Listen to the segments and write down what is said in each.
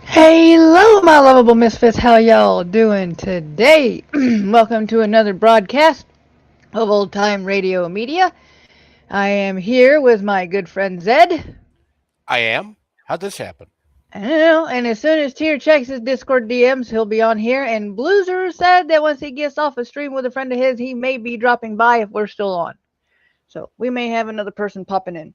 Hello, my lovable misfits. How y'all doing today? Welcome to another broadcast of Old Time Radio Media. I am here with my good friend Zed. I am? How'd this happen? I don't know, and as soon as Tier checks his Discord DMs, he'll be on here. And Bloozer said that once he gets off a stream with a friend of his, he may be dropping by if we're still on. So we may have another person popping in.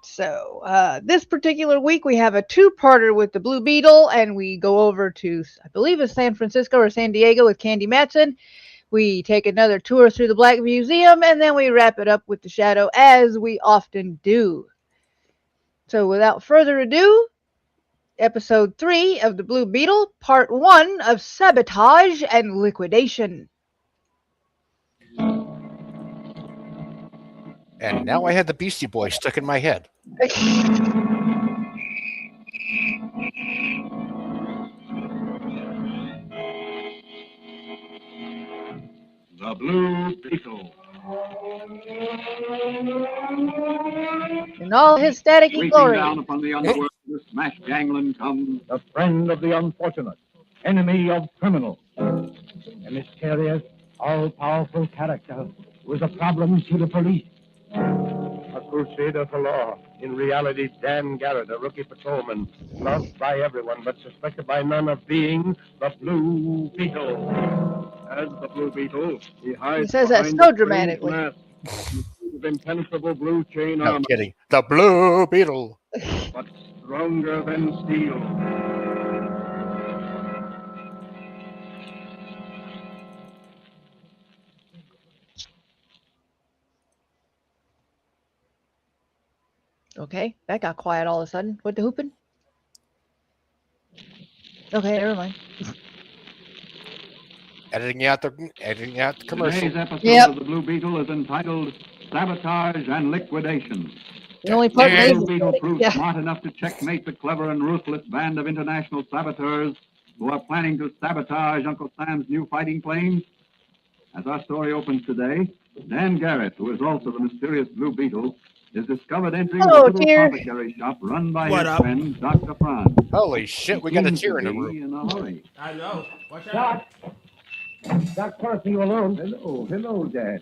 So this particular week we have a two-parter with the Blue Beetle, and we go over to, I believe it's San Francisco or San Diego with Candy Matson. We take another tour through the Black Museum, and then we wrap it up with the Shadow, as we often do. So without further ado, episode 3 of the Blue Beetle, part 1 of Sabotage and Liquidation. And now I had the Beastie Boys stuck in my head. The Blue Beetle. In all his staticky Sweeping glory. down upon the underworld, the smash gangland comes. The friend of the unfortunate, enemy of criminals. A mysterious, all-powerful character who is a problem to the police. A crusader for law. In reality, Dan Garrett, a rookie patrolman, loved by everyone but suspected by none of being the Blue Beetle. As the Blue Beetle, he hides. He says that so dramatically. Mask, of impenetrable blue chain No armor, kidding. The Blue Beetle. but stronger than steel. Okay, that got quiet all of a sudden. What the hooping? Okay, never mind. Editing out the commercial. Today's episode Yep. of the Blue Beetle is entitled Sabotage and Liquidation. The only part The Dave Blue is Beetle proved yeah. smart enough to checkmate the clever and ruthless band of international saboteurs who are planning to sabotage Uncle Sam's new fighting planes. As our story opens today, Dan Garrett, who is also the mysterious Blue Beetle, is discovered entering Hello, a little Tier. apothecary shop run by What his up? friend, Dr. Franz. Holy shit, we got a tear in the room. In a hurry. I know. Watch out. Doc Park, you alone? Hello, Dan.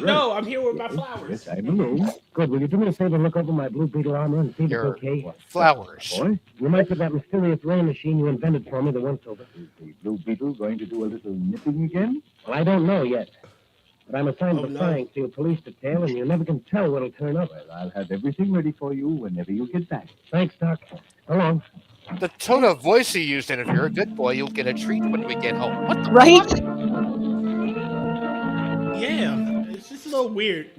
No, I'm here with my flowers. I'm alone. Good. Will you do me a favor and look over my Blue Beetle armor and see if it's Your okay? flowers. Boy, You might have that mysterious rain machine you invented for me the once over. is the Blue Beetle going to do a little nipping again? Well, I don't know yet. But I'm assigned Oh, to no. flying to a police detail, and you never can tell what'll turn up. Well, I'll have everything ready for you whenever you get back. Thanks, Doc. So long. The tone of voice you used, and if you're a good boy, you'll get a treat when we get home. What the Right? Yeah, it's just a little weird.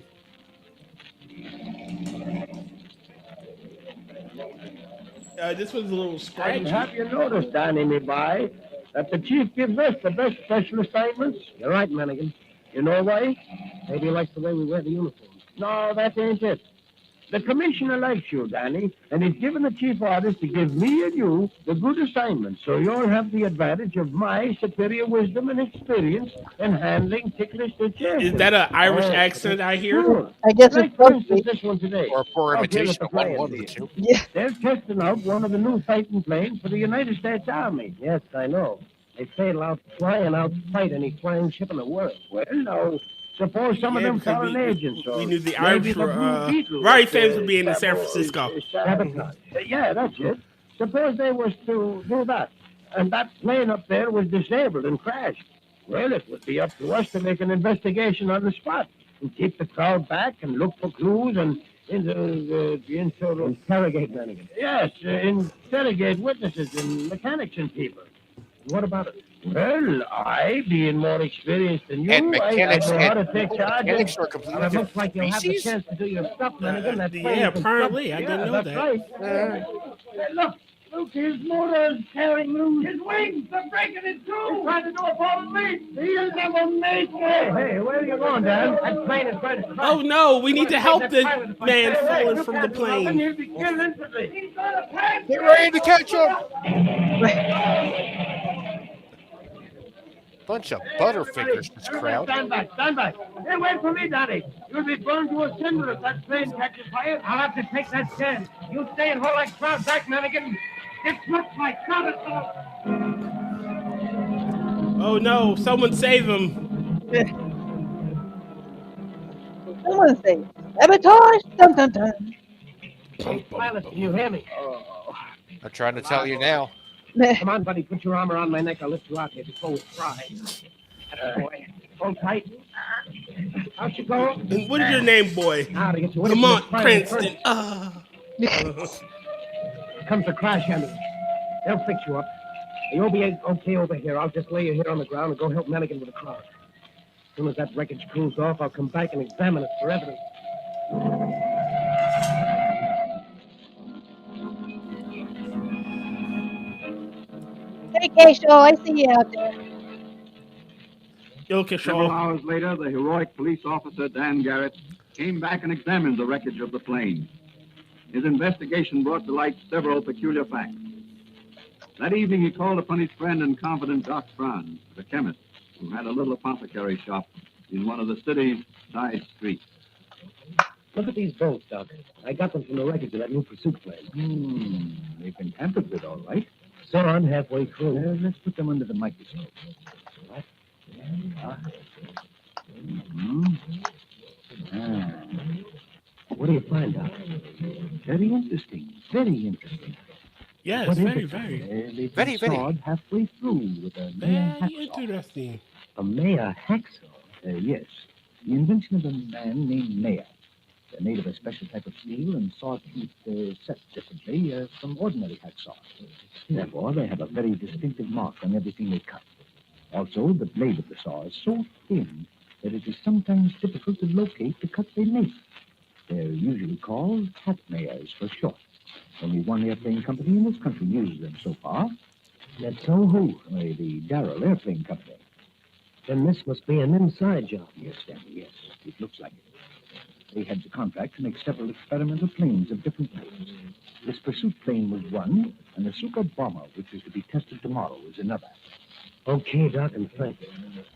This one's a little And scratchy. have you noticed, Danny, me boy, that the chief gives us the best special assignments? You're right, Mannigan. You know why? Maybe he likes the way we wear the uniforms. No, that ain't it. The commissioner likes you, Danny, and he's given the chief orders to give me and you the good assignments, so you'll have the advantage of my superior wisdom and experience in handling ticklish situations. Is that an Irish accent I hear? Sure. I guess Like, it's for supposed to instance, be. this one today. Or a poor Out here at imitation the of one flying of the field. two. Yeah. They're testing out one of the new fighting planes for the United States Army. Yes, I know. They say it'll outfly and outfight any flying ship in the world. Well, no. Suppose some of them because foreign agents we or knew the maybe Irish the were Blue Beetle very with, famous for being in San Francisco. Sabotage. Yeah, that's it. Suppose they was to do that, and that plane up there was disabled and crashed. Well, it would be up to us to make an investigation on the spot and keep the crowd back and look for clues and interrogate Mannigan. Yes, interrogate witnesses and mechanics and people. What about it? Well, I, being more experienced than you, And I mechanics know how and to take charge. mechanics And are completely it looks different like you'll have the species. chance to do your stuff, Mannigan. That Yeah, plane can apparently. I stop. didn't know That's that. right. Look, his motor's tearing loose. His wings, they're breaking in two. He's trying to do a fallen leap. He'll never make it. Hey, where are you going, Dan? That plane is going to crash. Oh no, we need to help the man Hey, falling you from can't the do nothing. plane. He'll be killed instantly. He's going to crash. Get ready to catch him! Bunch of butterfingers, this crowd. Stand back, stand back. Hey, wait for me, Daddy. You'll be burned to a cinder if that plane catches fire. I'll have to take that chance. You stay and hold that crowd back, Mannigan. It's much like Sabotage. Oh no, someone save him. Someone say sabotage. Dun dun dun. Hey, pilot, can you hear me? I'm trying to tell you now. Come on, buddy, put your arm around my neck. I'll lift you out here before we fry. Boy, hold tight. Out you go. And what is your name, boy? Now to get you Lamont Princeton. Comes a crash ambulance. They'll fix you up. You'll be okay over here. I'll just lay you here on the ground and go help Mannigan with the crowd. As soon as that wreckage cools off, I'll come back and examine it for evidence. Hey, Keisho, I see you out there. Okay, Several Shaw. hours later, the heroic police officer, Dan Garrett, came back and examined the wreckage of the plane. His investigation brought to light several peculiar facts. That evening, he called upon his friend and confidant, Doc Franz, the chemist, who had a little apothecary shop in one of the city's side streets. Look at these bolts, Doc. I got them from the wreckage of that new pursuit plane. They've been tampered with, all right. So I'm halfway through. Let's put them under the microscope. What? What do you find, Doc? Very interesting. Very interesting. Yes, What is very, it? very. They've Very, been very. sawed halfway through with a Mayer Very hacksaw. interesting. A Mayer hacksaw? Yes. The invention of a man named Mayer. They're made of a special type of steel and saw-teeth set differently from ordinary hacksaws. Therefore, they have a very distinctive mark on everything they cut. Also, the blade of the saw is so thin that it is sometimes difficult to locate the cut they make. They're usually called hat Mayers for short. Only one airplane company in this country uses them so far. That's so who? The Darrell Airplane Company. Then this must be an inside job. Yes, Stanley, yes. It looks like it. They had the contract to make several experimental planes of different types. This pursuit plane was one, and the super bomber, which is to be tested tomorrow, is another. Okay, Doc, and thank you.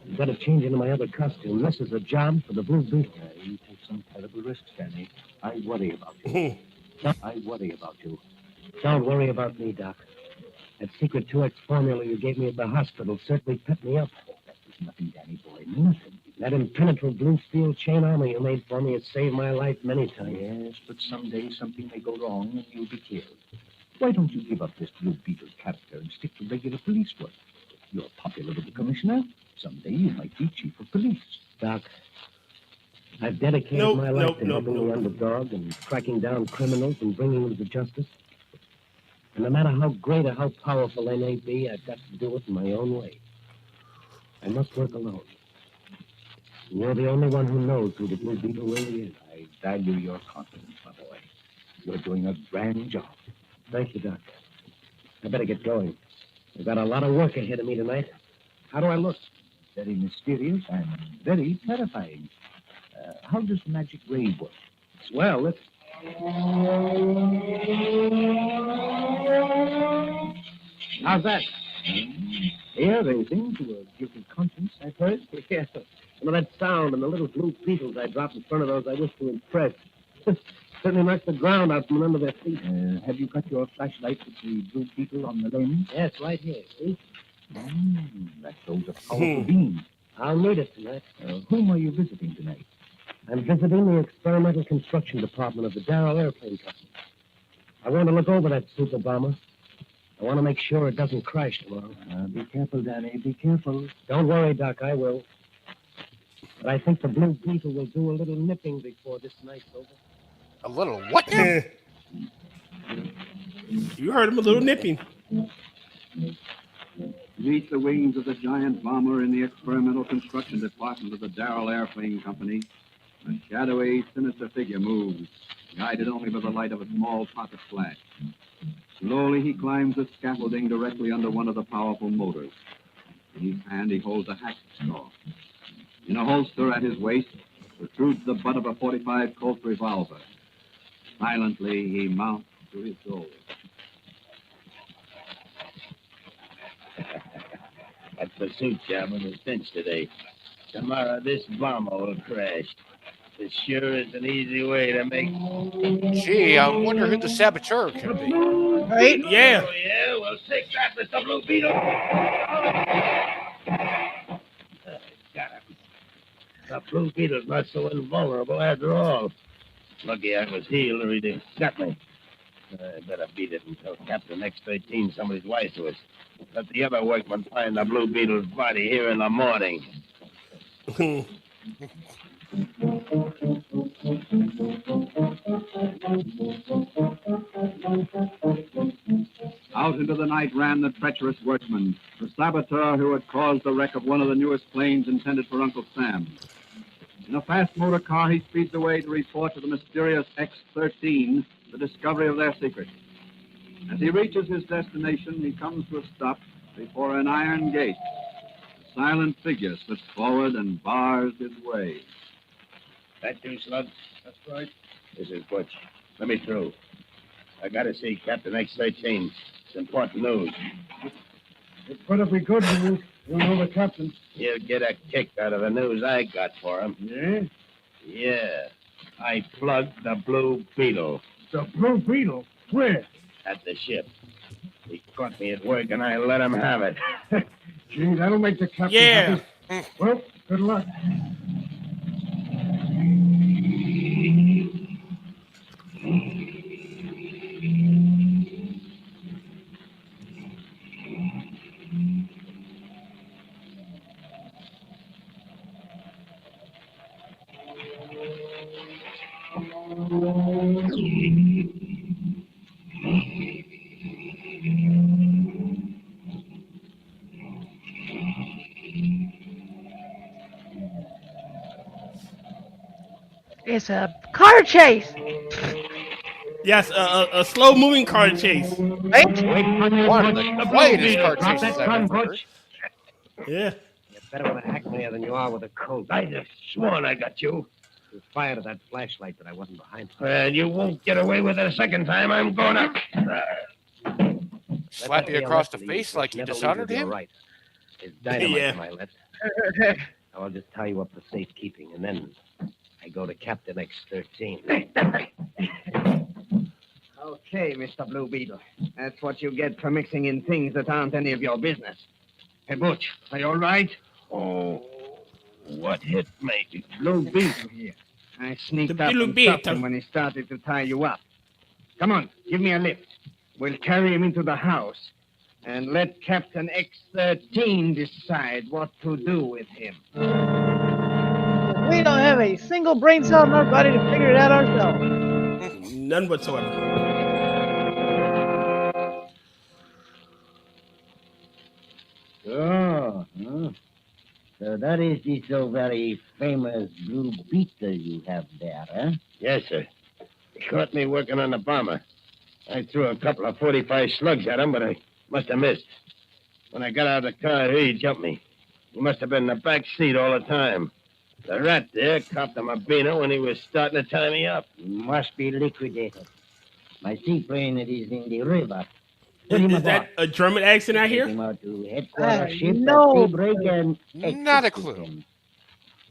I've got to change into my other costume. This is a job for the Blue Beetle. You take some terrible risks, Stanley. I worry about you. I worry about you. Don't worry about me, Doc. That secret 2X formula you gave me at the hospital certainly pepped me up. That was nothing, Danny boy, nothing. That impenetrable blue steel chain armor you made for me has saved my life many times. Yes, but someday something may go wrong and you'll be killed. Why don't you give up this Blue Beetle character and stick to regular police work? You're popular with the commissioner. Someday you might be chief of police. Doc, I've dedicated my life to helping the underdog and tracking down criminals and bringing them to justice. And no matter how great or how powerful they may be, I've got to do it in my own way. I must work alone. And you're the only one who knows who the Blue Beetle really is. I value your confidence, my boy. You're doing a grand job. Thank you, Doc. I better get going. I've got a lot of work ahead of me tonight. How do I look? Very mysterious and very terrifying. How does the magic ray work? Well, How's that? Yeah, they sing to a guilty conscience, I've heard. Yes. Some of that sound and the little blue beetles I dropped in front of those I wish to impress. Certainly knocked the ground out from under their feet. Have you got your flashlight with the blue beetle on the lens? Yes, right here. See? That shows a powerful beam. I'll need it tonight. Whom are you visiting tonight? I'm visiting the experimental construction department of the Darrell Airplane Company. I want to look over that super bomber. I want to make sure it doesn't crash tomorrow. Be careful, Danny. Be careful. Don't worry, Doc, I will. But I think the blue beetle will do a little nipping before this night's over. A little what now? You heard him, a little nipping. Beneath the wings of the giant bomber in the experimental construction department of the Darrell Airplane Company, a shadowy, sinister figure moves, guided only by the light of a small pocket flash. Slowly he climbs the scaffolding directly under one of the powerful motors. In his hand he holds a hacksaw. In a holster at his waist protrudes the butt of a .45 Colt revolver. Silently he mounts to his goal. That's the suit job on the bench today. Tomorrow this bomber will crash. This sure is an easy way to make... Gee, I wonder who the saboteur could be. Right? Yeah. Oh, yeah? Well, take that, Mr. Blue Beetle. The Blue Beetle's not so invulnerable after all. Lucky I was healed or he'd have got me. I better beat it until Captain X-13 somebody's wise to us. Let the other workmen find the Blue Beetle's body here in the morning. Out into the night ran the treacherous workman, the saboteur who had caused the wreck of one of the newest planes intended for Uncle Sam. In a fast motor car, he speeds away to report to the mysterious X-13 the discovery of their secret. As he reaches his destination, he comes to a stop before an iron gate. A silent figure slips forward and bars his way. That you, Slug? That's right. This is Butch. Let me through. I gotta see Captain X-13. It's important news. It's better be good news. You know the captain. He'll get a kick out of the news I got for him. Yeah? Yeah. I plugged the Blue Beetle The blue beetle? Where? at the ship. He caught me at work and I let him have it. Gee, that'll make the captain Yeah. happy. Well, good luck. It's a car chase, Yes, a slow-moving car chase. right? Wait on your One of Butch. the quietest car Drop chases that I've gun, ever heard. Butch. Yeah. You're better with a hackman than you are with a coat. I just sworn I got you. You fired at that flashlight that I wasn't behind. Well, you won't get away with it a second time. I'm gonna... Slap you across the face like you dishonored him? Right. It's dynamite Yeah. to my left. I'll just tie you up for safekeeping, and then I go to Captain X-13. Okay, Mr. Blue Beetle. That's what you get for mixing in things that aren't any of your business. Hey, Butch, are you all right? Oh, what hit me? Blue Beetle here. I sneaked The up Blue and stopped Beetle. him when he started to tie you up. Come on, give me a lift. We'll carry him into the house and let Captain X-13 decide what to do with him. We don't have a single brain cell in our body to figure it out ourselves. None whatsoever. Oh, so that is the so very famous blue beetle you have there, huh? Yes, sir. He caught me working on the bomber. I threw a couple of 45 slugs at him, but I must have missed. When I got out of the car, he jumped me. He must have been in the back seat all the time. The rat there copped a Mabino when he was starting to tie me up. Must be liquidated. My seaplane it is in the river. Put him Is aboard. that a German accent I Take hear? him out to headquarters ship no at daybreak and Not a execute clue. him.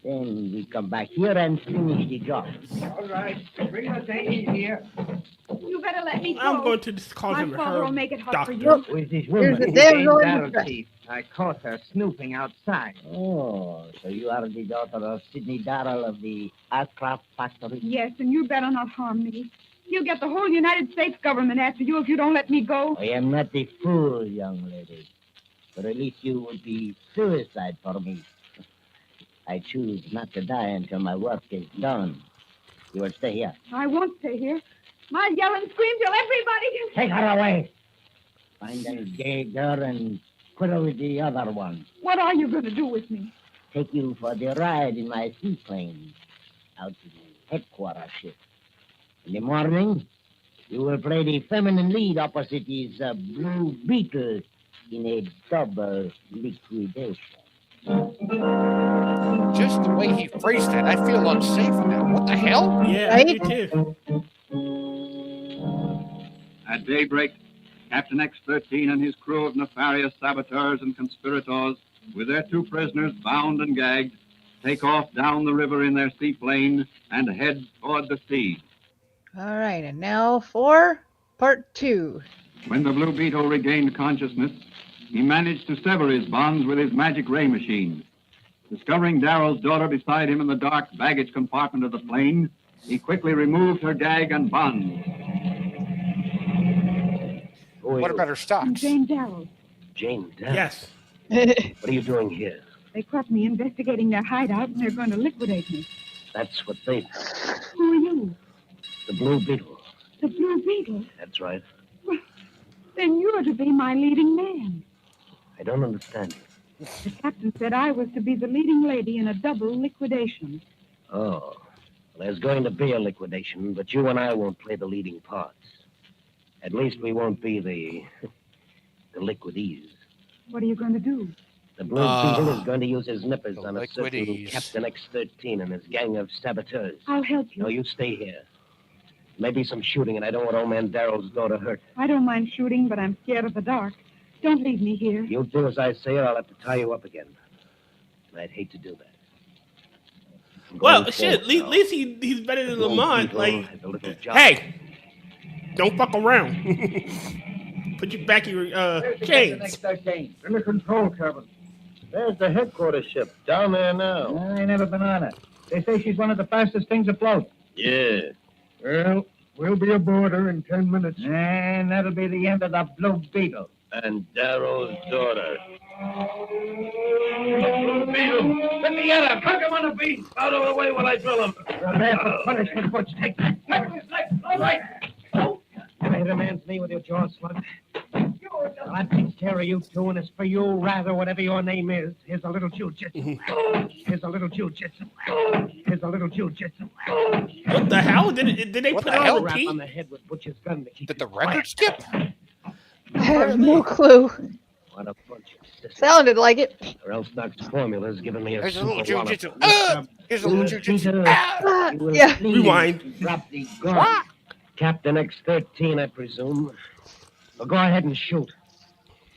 Then we come back here and finish the job. All right. Bring the thing in here. You better let me go. I'm going to just call My him father will her make it hot doctor. for you. Who is this Here's woman? the damsel in Darrell distress. thief. I caught her snooping outside. Oh, so you are the daughter of Sidney Darrell of the aircraft factory? Yes, and you better not harm me. You'll get the whole United States government after you if you don't let me go. I am not a fool, young lady. But at least you would be suicide for me. I choose not to die until my work is done. You will stay here. I won't stay here. My yell and scream till everybody can... Take her away. Find a gay girl and put her with the other one. What are you going to do with me? Take you for the ride in my seaplane out to the headquarters ship. In the morning, you will play the feminine lead opposite his blue Beetle in a double liquidation. Just the way he phrased that, I feel unsafe now. What the hell? Yeah, I do too. At daybreak, Captain X-13 and his crew of nefarious saboteurs and conspirators, with their 2 prisoners bound and gagged, take off down the river in their seaplane and head toward the sea. All right, and now for part 2. When the Blue Beetle regained consciousness, he managed to sever his bonds with his magic ray machine. Discovering Darrell's daughter beside him in the dark baggage compartment of the plane, he quickly removed her gag and bonds. What about her I'm stocks? Jane Darrell. Jane Darrell? Yes. What are you doing here? They caught me investigating their hideout, and they're going to liquidate me. That's what they... Who are you? The Blue Beetle. The Blue Beetle. That's right. Then you're to be my leading man. I don't understand you. The captain said I was to be the leading lady in a double liquidation. Oh. Well, there's going to be a liquidation, but you and I won't play the leading parts. At least we won't be the liquidees. What are you going to do? The Blue Beetle is going to use his nippers the on a certain liquidees. Captain X-13 and his gang of saboteurs. I'll help you. No, you stay here. Maybe some shooting, and I don't want old man Darrell's daughter hurt. I don't mind shooting, but I'm scared of the dark. Don't leave me here. You'll do as I say, or I'll have to tie you up again. And I'd hate to do that. I'm Well, going shit. At forward now. least he's better than Blue Lamont. Beetle Like, has a little job. hey, don't fuck around. Put you back in your chains. In the control cabin. There's the headquarters ship. Down there now. I ain't never been on it. They say she's one of the fastest things afloat. Yeah. Well, we'll be aboard her in 10 minutes. And that'll be the end of the Blue Beetle. And Darrell's daughter. Blue Beetle! Let me get him! Hook him on the beat! Out of the way while I drill him! Prepare for punishment, Butch. Take that. All right! You hit a man's knee with your jaw, slug. Well, that takes care of you two, and it's for you, rather, whatever your name is. Here's a little jiu-jitsu. Here's a little jiu-jitsu. Here's a little jiu-jitsu. What the hell? Did they What put the it on hell? Rap repeat? on the head with Butch's gun to keep Did you the record skip? I have no clue. What a bunch of sisters. Sounded like it. Or else Knox's formula's giving me a There's a little super wallop. jujitsu. Here's a little jujitsu. Ah, yeah. Rewind. Drop the gun. Captain X-13, I presume. Well, go ahead and shoot.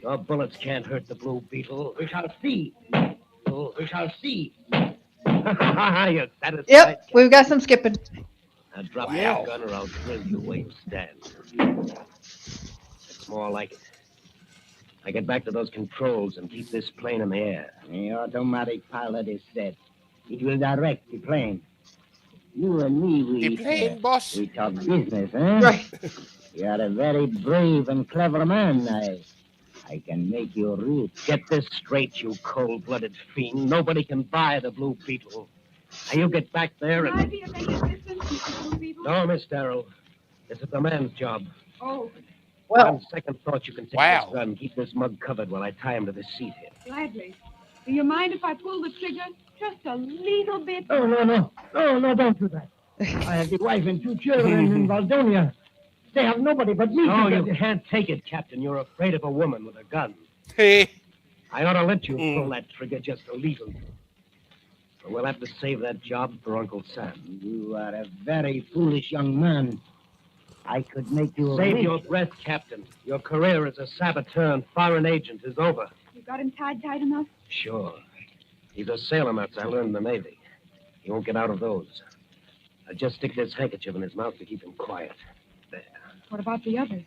Your bullets can't hurt the Blue Beetle. We shall see. We shall see. You're satisfied? Yep, we've got some skipping. Now drop Wow. your gun or I'll drill you where you stand. It's more like it. I get back to those controls and keep this plane in the air. The automatic pilot is set. It will direct the plane. You and me, The plane, boss. we talk business, huh? Right. You are a very brave and clever man. I can make you rich. Get this straight, you cold-blooded fiend. Nobody can buy the Blue Beetle. Now you get back there Can I and... be of any assistance, Mr. Blue Beetle? No, Miss Darrell. This is the man's job. Oh, Well, On second thought, you can take Wow. this gun and keep this mug covered while I tie him to this seat here. gladly. Do you mind if I pull the trigger just a little bit? Oh, no, don't do that. I have the wife and 2 children in Valdonia. They have nobody but me. No, you can't take it, Captain. You're afraid of a woman with a gun. Hey, I ought to let you pull that trigger just a little. But we'll have to save that job for Uncle Sam. You are a very foolish young man. I could make you Save rich. your breath, Captain. Your career as a saboteur and foreign agent is over. You got him tied tight enough? Sure. He's a sailor nuts I learned in the Navy. He won't get out of those. I just stick this handkerchief in his mouth to keep him quiet. There. What about the others?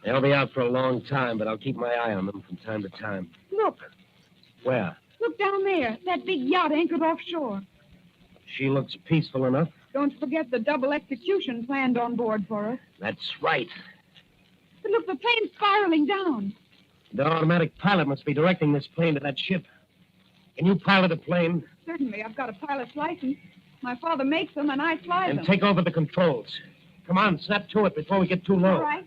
They'll be out for a long time, but I'll keep my eye on them from time to time. Look. Where? Look down there. That big yacht anchored offshore. She looks peaceful enough. Don't forget the double execution planned on board for us. That's right. But look, the plane's spiraling down. The automatic pilot must be directing this plane to that ship. Can you pilot a plane? Certainly, I've got a pilot's license. My father makes them, and I fly And them. take over the controls. Come on, snap to it before we get too low. All right.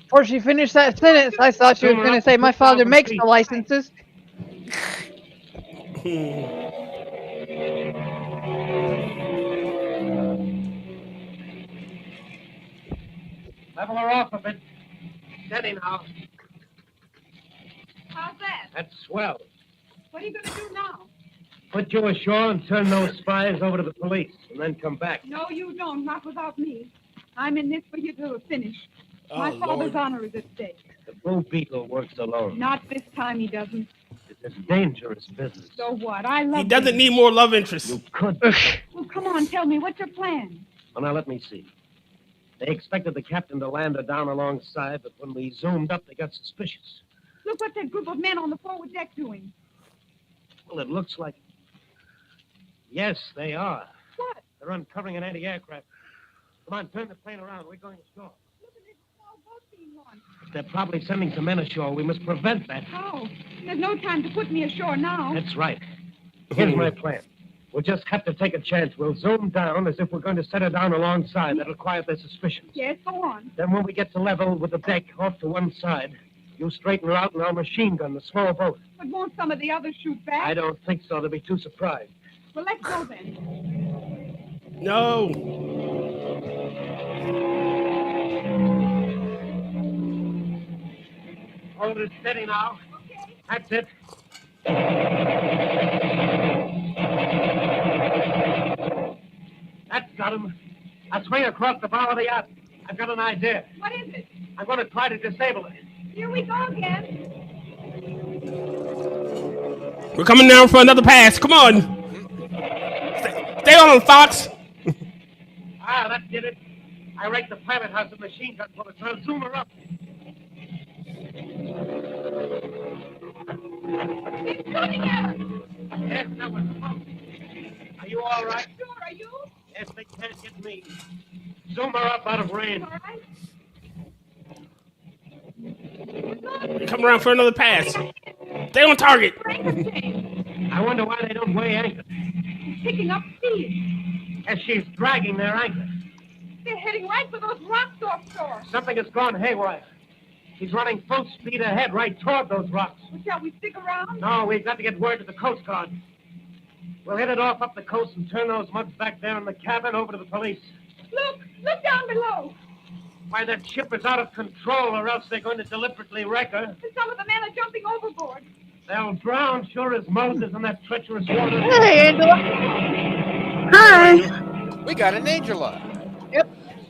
Before she finished that sentence, I thought she was going to say, my father makes the licenses. Level her off a bit. Steady now. How's that? That's swell. What are you going to do now? Put you ashore and turn those spies over to the police, and then come back. No, you don't. Not without me. I'm in this for you to a finish. My Oh, father's Lord. honor is at stake. The Blue Beetle works alone. Not this time, he doesn't. It's a dangerous business. So what? I love He doesn't you. need more love interests. You could. Well, come on, tell me. What's your plan? Well, now, let me see. They expected the captain to land her down alongside, but when we zoomed up, they got suspicious. Look what's that group of men on the forward deck doing. Well, it looks like... Yes, they are. What? They're uncovering an anti-aircraft. Come on, turn the plane around. We're going ashore. Look at this small boat being launched. They're probably sending some men ashore. We must prevent that. How? There's no time to put me ashore now. That's right. Here's my plan. We'll just have to take a chance. We'll zoom down as if we're going to set her down alongside. That'll quiet their suspicions. Yes, go on. Then when we get to level with the deck off to one side, you straighten her out and I'll machine gun the small boat. But won't some of the others shoot back? I don't think so. They'll be too surprised. Well, let's go then. No. Hold it steady now. Okay. That's it. That's got him. I'll swing across the bow of the yacht. I've got an idea. What is it? I'm going to try to disable it. Here we go again. We're coming down for another pass. Come on. Stay on, Fox. Ah, that did it. I raked the pilot house and machine gun bullet, so I'll zoom her up. He's shooting at us. Yes, that was close. Are you all right? Sure, are you? Yes, they can't get me. Zoom her up out of range. All right. Come around for another pass. Stay on target. I wonder why they don't weigh anchor. He's picking up speed. As she's dragging their anchor. They're heading right for those rocks offshore. Something has gone haywire. He's running full speed ahead right toward those rocks. Well, shall we stick around? No, we've got to get word to the Coast Guard. We'll hit it off up the coast and turn those mugs back there in the cabin over to the police. Look down below. Why, that ship is out of control, or else they're going to deliberately wreck her. And some of the men are jumping overboard. They'll drown sure as Moses in that treacherous water. Hey, Angela. Hi. We got an Angela. Yep.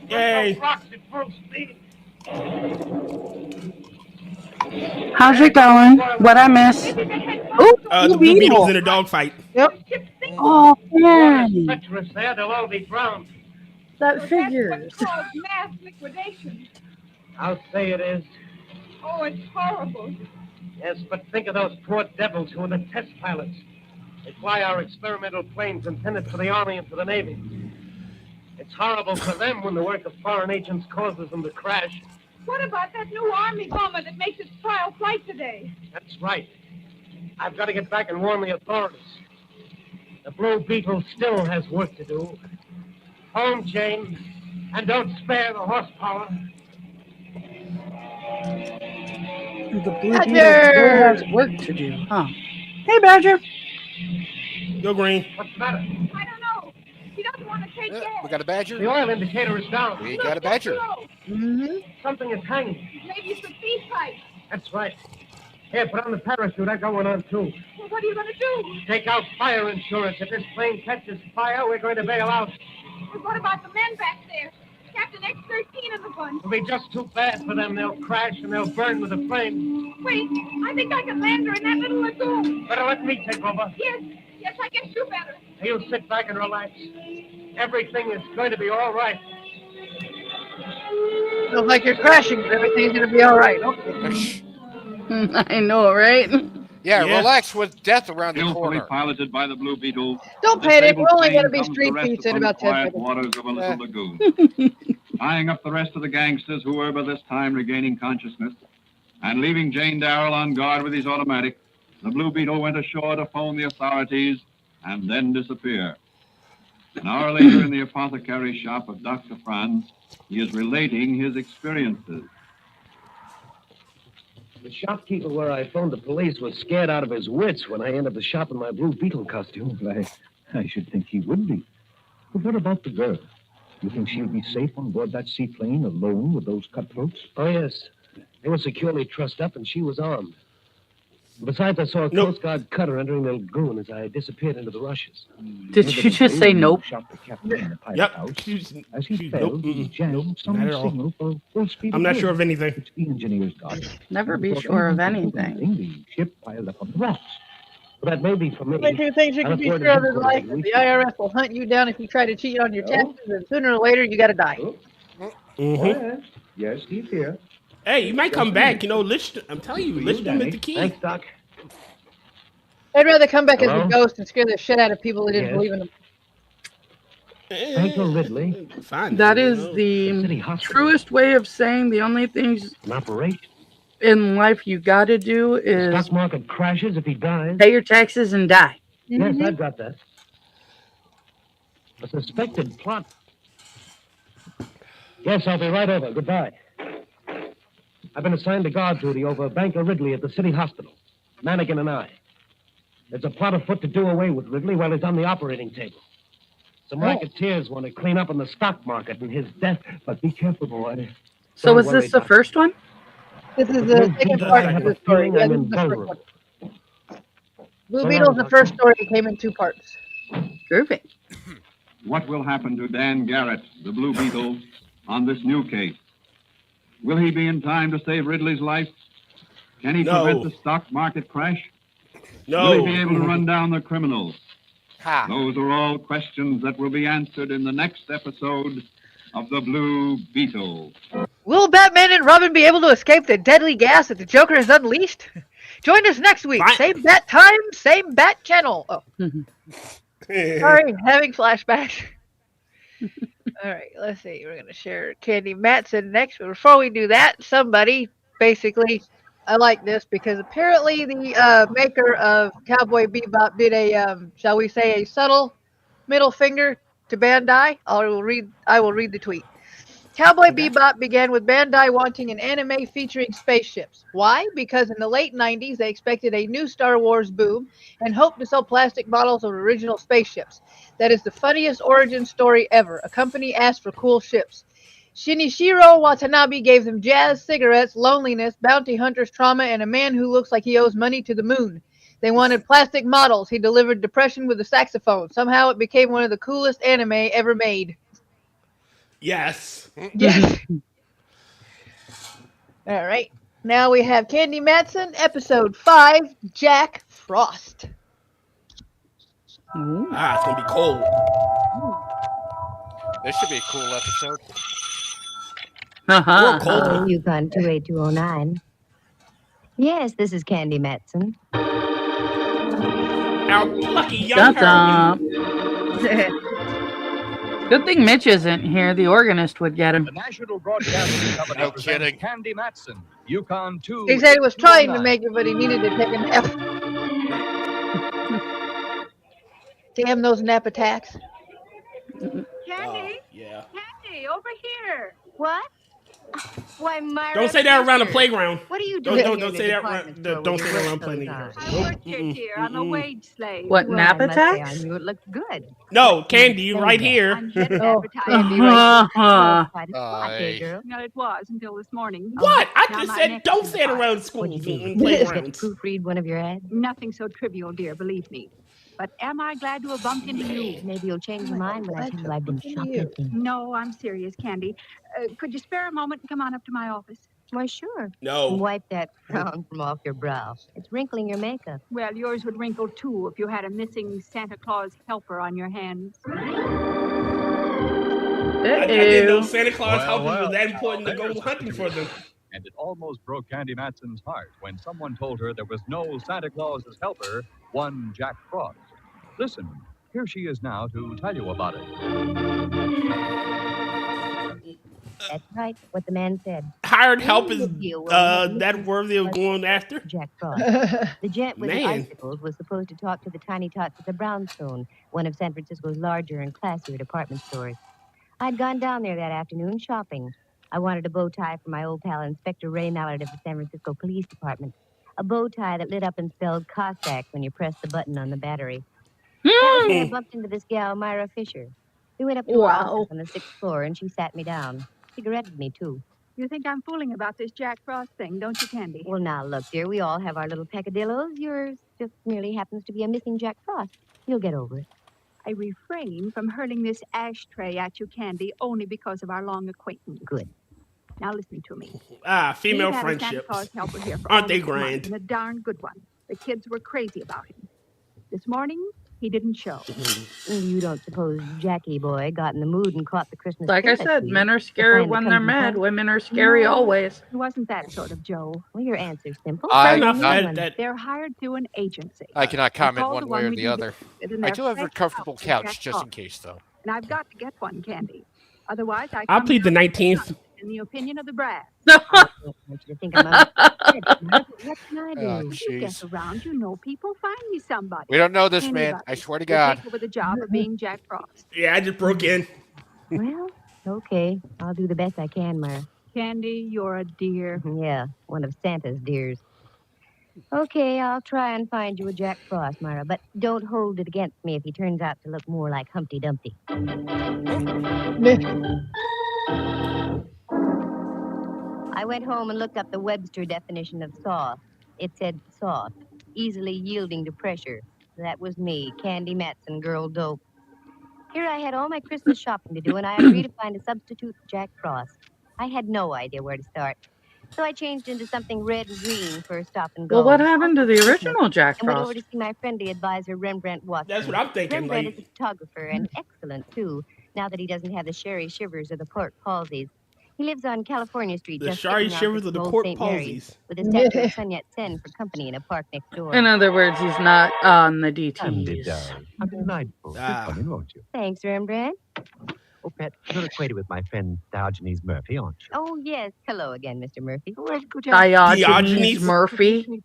Yay. Those rocks at full speed. How's it going? What I miss? Ooh, The Blue Beetle's in a dogfight. Yep. Oh, That's man. treacherous there. They'll all be drowned. That That's figures. what's called mass liquidation. I'll say it is. Oh, it's horrible. Yes, but think of those poor devils who are the test pilots. They fly our experimental planes intended for the Army and for the Navy. It's horrible for them when the work of foreign agents causes them to crash. What about that new Army bomber that makes its trial flight today? That's right. I've got to get back and warn the authorities. The Blue Beetle still has work to do. Home, Jane, and don't spare the horsepower. The Blue Beetle still has work to do, huh? Hey, Badger. Go green. What's the matter? I don't know. He doesn't want to take Yeah, gas. we got a badger. The oil indicator is down. We got a badger. Look, Mm-hmm. Something is hanging. maybe it's a feed pipe. That's right. Here, put on the parachute. I got one on, too. Well, what are you going to do? Take out fire insurance. If this plane catches fire, we're going to bail out. Well, what about the men back there? Captain X-13 and the bunch. It'll be just too bad for them. They'll crash and they'll burn with the flames. Wait, I think I can land her in that little lagoon. Better let me take over. Yes, I guess you better. You sit back and relax. Everything is going to be all right. Feels like you're crashing, but everything's going to be all right. Okay. I know, right? Yeah, relax with death around the Skillfully corner. piloted by the Blue Beetle. Don't panic. We're only going to be street beats in about 10 quiet minutes. waters of a little lagoon. Tying up the rest of the gangsters who were by this time regaining consciousness and leaving Jane Darrell on guard with his automatic, the Blue Beetle went ashore to phone the authorities and then disappear. An hour later in the apothecary shop of Dr. Franz, he is relating his experiences. The shopkeeper where I phoned the police was scared out of his wits when I entered the shop in my Blue Beetle costume. Well, I should think he would be. But what about the girl? You think she'll be safe on board that seaplane alone with those cutthroats? Oh, yes. They were securely trussed up, and she was armed. Besides, I saw a Coast Guard cutter entering the lagoon as I disappeared into the rushes. Did you just say nope? Shot the captain in the pilot Yep. house. She's, As he she's- fell, nope, he jammed some not at all. signal for full speed. I'm not ahead. sure of anything. Which the engineers got. Never be Before sure of anyone could do anything. The ship piled up on the rocks. Well, that may be for me. Only two things you I'll can be afford sure of to in do life it. is the IRS will hunt you down if you try to cheat on your taxes, and sooner or later you got to die. Mhm. Yes, he's here. Hey, you might come back. You know, I'm telling you, Lichtenham is the key. Thanks, Doc. I'd rather come back as Hello? a ghost and scare the shit out of people that didn't Yes. believe in them. Banker Ridley. Fine. That you is know. the City Hospital. truest way of saying the only things An operation. in life you got to do The is stock market crashes if he dies. pay your taxes and die. Yes, I've got that. A suspected plot. Yes, I'll be right over. Goodbye. I've been assigned to guard duty over Banker Ridley at the city hospital. Mannigan and I. There's a plot afoot to do away with Ridley while he's on the operating table. Some racketeers want to clean up on the stock market and his death. But be careful, boy. So Don't was worry, this the Doc. first one? This is With the Blue second Beetle, part I of have the a story. feeling Yeah, I'm this is the first invulnerable. one. Blue Well, Beetle's the Doctor. first story. It came in 2 parts. Groovy. What will happen to Dan Garrett, the Blue Beetle, on this new case? Will he be in time to save Ridley's life? Can he No. prevent the stock market crash? No. Will he be able to run down the criminals? Ha. Those are all questions that will be answered in the next episode of The Blue Beetle. Will Batman and Robin be able to escape the deadly gas that the Joker has unleashed? Join us next week. Fine. Same bat time, same bat channel. Oh, sorry, having flashbacks. All right, let's see. We're going to share Candy Matson next. But before we do that, somebody basically, I like this because apparently the maker of Cowboy Bebop did a, shall we say, a subtle middle finger to Bandai. I will read the tweet. Cowboy Bebop began with Bandai wanting an anime featuring spaceships. Why? Because in the late 90s, they expected a new Star Wars boom and hoped to sell plastic models of original spaceships. That is the funniest origin story ever. A company asked for cool ships. Shinichiro Watanabe gave them jazz, cigarettes, loneliness, bounty hunters, trauma, and a man who looks like he owes money to the moon. They wanted plastic models. He delivered depression with a saxophone. Somehow it became one of the coolest anime ever made. Yes. Yes. All right. Now we have Candy Matson, episode 5, Jack Frost. Ah, it's gonna be cold. This should be a cool episode. Or colder. Yukon 28209. Yes, this is Candy Matson. Our lucky young Dum-dum. Harrigan. Good thing Mitch isn't here. The organist would get him. The National Broadcasting Company No presents kidding. Candy Matson, Yukon 2. He said he was trying to make it, but he needed to take a nap. Damn those nap attacks. Candy? Yeah. Candy, over here. What? Why, Myra. Don't say that around the playground. What are you doing? Don't say that around. Don't say that around playground. I work here, dear. I'm a wage slave. What, Well, nap I must say, I attacks? knew it looked good. No, Candy, right here. I'm head of Oh. advertising. Quite a spot, Aye. hey, girl. Well, it was until this morning. What? I Now just my said next don't is say it fire. around schools What'd you do? and Get to playgrounds. proofread one of your ads? Nothing so trivial, dear, believe me. But am I glad to have bumped into you? Maybe you'll change your mind when I tell you I've been shoplifting. No, I'm serious, Candy. Could you spare a moment and come on up to my office? Why, sure. No. And wipe that frown from off your brow. It's wrinkling your makeup. Well, yours would wrinkle too if you had a missing Santa Claus helper on your hands. I didn't know Santa Claus helpers was that important to go there's hunting for them. And it almost broke Candy Matson's heart when someone told her there was no Santa Claus's helper, one Jack Frost. Listen, here she is now to tell you about it. That's right, what the man said. Hired help is that worthy of going after? Jack Frost. The gent with the Man. icicles was supposed to talk to the tiny tots at the Brownstone, one of San Francisco's larger and classier department stores. I'd gone down there that afternoon shopping. I wanted a bow tie for my old pal Inspector Ray Mallard of the San Francisco Police Department. A bow tie that lit up and spelled Cossack when you pressed the button on the battery. That was when I bumped into this gal, Myra Fisher. We went up to her office on the 6th floor, and she sat me down. She directed me, too. You think I'm fooling about this Jack Frost thing, don't you, Candy? Well, now, look, dear, we all have our little peccadillos. Yours just merely happens to be a missing Jack Frost. You'll get over it. I refrain from hurling this ashtray at you, Candy, only because of our long acquaintance. Good. Now listen to me. Female We've had a Santa friendships. Claus helper here for Aren't they almost a month, grand? and a darn good one. The kids were crazy about him. This morning, he didn't show. You don't suppose Jackie boy got in the mood and caught the Christmas Like I spirit, said, do you? men are scary kind that when comes they're and mad. goes? Women are scary No. always. He wasn't that sort of Joe. Well, your answer's simple. I- enough. I- They're hired through an agency. I cannot They comment call one the way or we the do other. business with, and I they're do have a fresh comfortable out from couch Jack just in Frost. case, though. And I've got to get one, Candy. Otherwise, I I'll come plead the down 19th. in the opinion of the brass. I don't want you to think I'm What can I do? Oh, You get jeez. around, you know people. Find me somebody. We don't know this Anybody. man. I swear to We'll God. take over the job of being Jack Frost. Yeah, I just broke in. Well, okay. I'll do the best I can, Myra. Candy, you're a dear. Yeah, one of Santa's dears. Okay, I'll try and find you a Jack Frost, Myra, but don't hold it against me if he turns out to look more like Humpty Dumpty. I went home and looked up the Webster definition of soft. It said soft, easily yielding to pressure. That was me, Candy Matson, girl dope. Here I had all my Christmas shopping to do, and I agreed to find a substitute for Jack Frost. I had no idea where to start. So I changed into something red and green for a stop and go. Well, what happened to the original Jack And went over Frost? to see my friendly advisor, Rembrandt Watson. That's what I'm thinking. Rembrandt Like, is a photographer and excellent, too, now that he doesn't have the sherry shivers or the pork palsies. He lives on California Street. the just shy kicking out shivers the of the old port St. Mary's, palsies. with a statue of Sun Yat-sen for company in a park next door. In other words, he's not on the DTs. How delightful. Ah. Come in, won't you? Thanks, Rembrandt. Oh, Pet, you're acquainted with my friend Diogenes Murphy, aren't you? Oh, yes. Hello again, Mr. Murphy. Diogenes Diogenes? Murphy.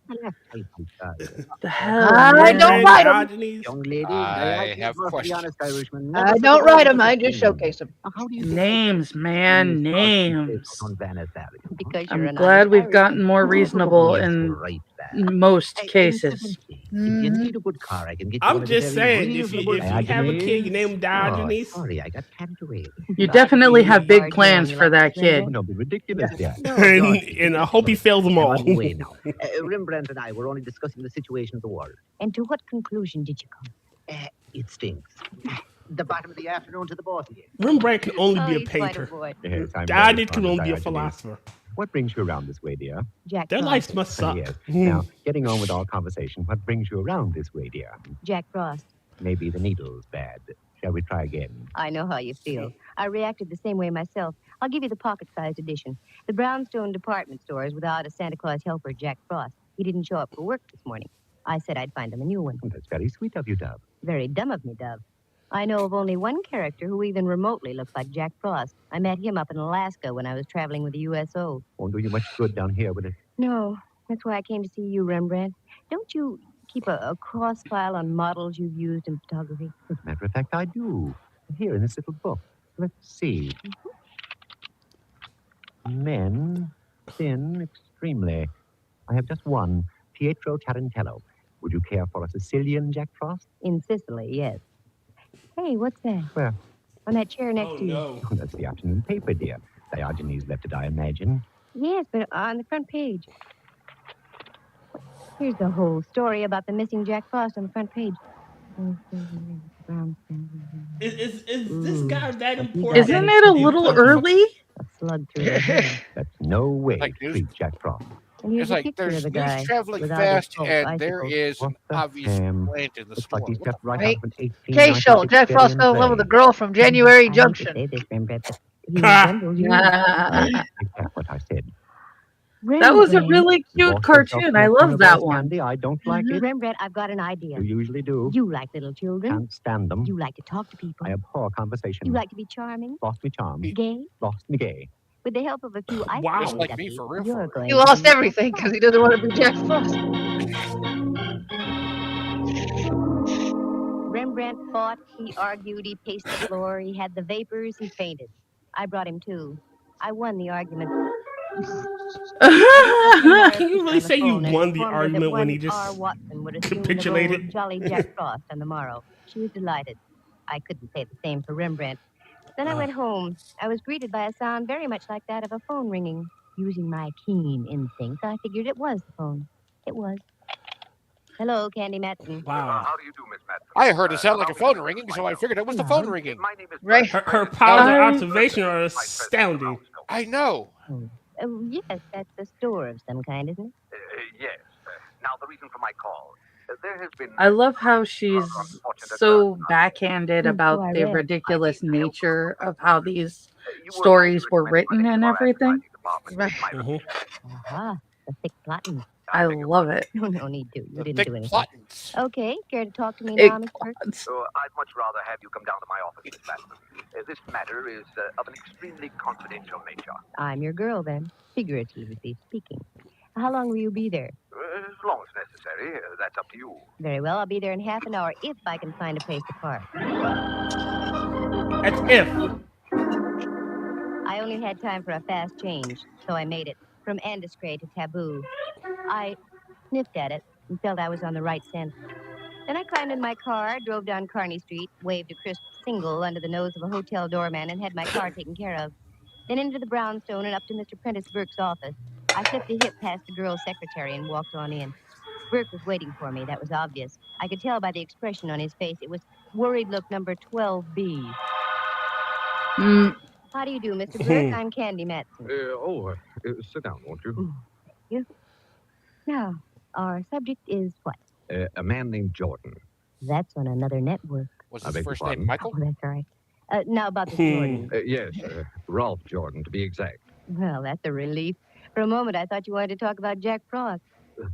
The hell? I don't write 'em. Diogenes? Young lady, I have questions. honest Irishman. I don't write them. I just showcase them. How do you Names, man, names. on Vanna Valley? Because you're I'm an glad honest we've Irishman. gotten more reasonable Yes, in right back. most cases. If you need a good car, I can get you one I'm of the just very saying, if you reasonable have a kid, you name him Oh, Diogenes. sorry, I got carried away. You definitely have big plans for that kid. Don't be ridiculous, dear. And I hope he fails them all. By the way, now, Rembrandt and I were only discussing the situation of the war. And to what conclusion did you come? It stinks. The bottom of the afternoon to the both of you. Rembrandt can only Oh, be a he's quite painter. boy. Yes, I'm very Diogenes can fond of only be a Diogenes. philosopher. What brings you around this way, dear? Jack Their Frost. lives must suck. Yes. Now, getting on with our conversation, what brings you around this way, dear? Jack Frost. Maybe the needle's bad. Shall we try again? I know how you feel. I reacted the same way myself. I'll give you the pocket-sized edition. The Brownstone department store is without a Santa Claus helper, Jack Frost. He didn't show up for work this morning. I said I'd find him a new one. Oh, that's very sweet of you, Dove. Very dumb of me, Dove. I know of only one character who even remotely looks like Jack Frost. I met him up in Alaska when I was traveling with the USO. Won't do you much good down here, will it? No, that's why I came to see you, Rembrandt. Don't you keep a cross file on models you've used in photography? As a matter of fact, I do. Here in this little book. Let's see. Men, thin extremely. I have just one, Pietro Tarantello. Would you care for a Sicilian Jack Frost? In Sicily, yes. Hey, what's that? Where? On that chair next to you. No. Oh, that's the afternoon paper, dear. Diogenes left it, I imagine. Yes, but on the front page. Here's the whole story about the missing Jack Frost on the front page. Is this guy that Ooh, important? Isn't it a You little punch early? A slug through the head. That's no way Like to news- treat Jack Frost. And here's It's a like picture there's of the news guy traveling without his fast, fault and there bicycle. is What an the obvious ham? plant in the Looks store. like he stepped right Right. out of an 1896 K-Show, Jack Frost fell in love with a play. girl from January I hate to Junction. say this, Rembrandt, but he resembles you. That's what I said. That was a Rembrandt. really You cute bought yourself cartoon. I some love that boys one. Candy. I don't like it. Rembrandt, I've got an idea. You usually do. You like little children. Can't stand them. You like to talk to people. I abhor conversation. You like to be charming, Lost me charm. gay. Lost me gay. With the help of a few ice Wow. Just like cream me, guppies, for real, you're for real. going He to lost be everything because he doesn't want to be Jack Frost. Rembrandt fought, he argued, he paced the floor, he had the vapors, he fainted. I brought him to. I won the argument. Can you really say you won the argument when he just capitulated? Jolly Jack Frost on the morrow. She was delighted. I couldn't say the same for Rembrandt. Then I went home. I was greeted by a sound very much like that of a phone ringing. Using my keen instincts, I figured it was the phone. It was. Hello, Candy Matson. Wow. How do you do, Miss Matson? I heard it sound like a phone ringing, so I figured it was the phone ringing. My name is Right. Her powers of observation are astounding. I know. Oh, yes, that's a store of some kind, isn't it? Yes. Now, the reason for my call. There has been... I love how she's so backhanded about the ridiculous nature of how these stories were written and everything. Right. Aha, the thick plotting. I love it. No need to. You didn't Thick do anything. plottings. Okay, care to talk to me It now, Mr. Burke? I'd much rather have you come down to my office, Miss Matson. This matter is of an extremely confidential nature. I'm your girl, then, figuratively speaking. How long will you be there? As long as necessary. That's up to you. Very well, I'll be there in half an hour if I can find a place to park. That's if. I only had time for a fast change, so I made it. From Andescray to Taboo. I sniffed at it and felt I was on the right scent. Then I climbed in my car, drove down Kearney Street, waved a crisp single under the nose of a hotel doorman, and had my car taken care of. Then into the brownstone and up to Mr. Prentice Burke's office. I slipped a hip past the girl's secretary and walked on in. Burke was waiting for me. That was obvious. I could tell by the expression on his face. It was worried look number 12B. How do you do, Mr. Burke? I'm Candy Matson. Sit down, won't you? Thank you. Now, our subject is what? A man named Jordan. That's on another network. Was I his beg your first name pardon? Michael? Oh, that's all right. Now about the Jordan. Yes, Ralph Jordan, to be exact. Well, that's a relief. For a moment, I thought you wanted to talk about Jack Frost.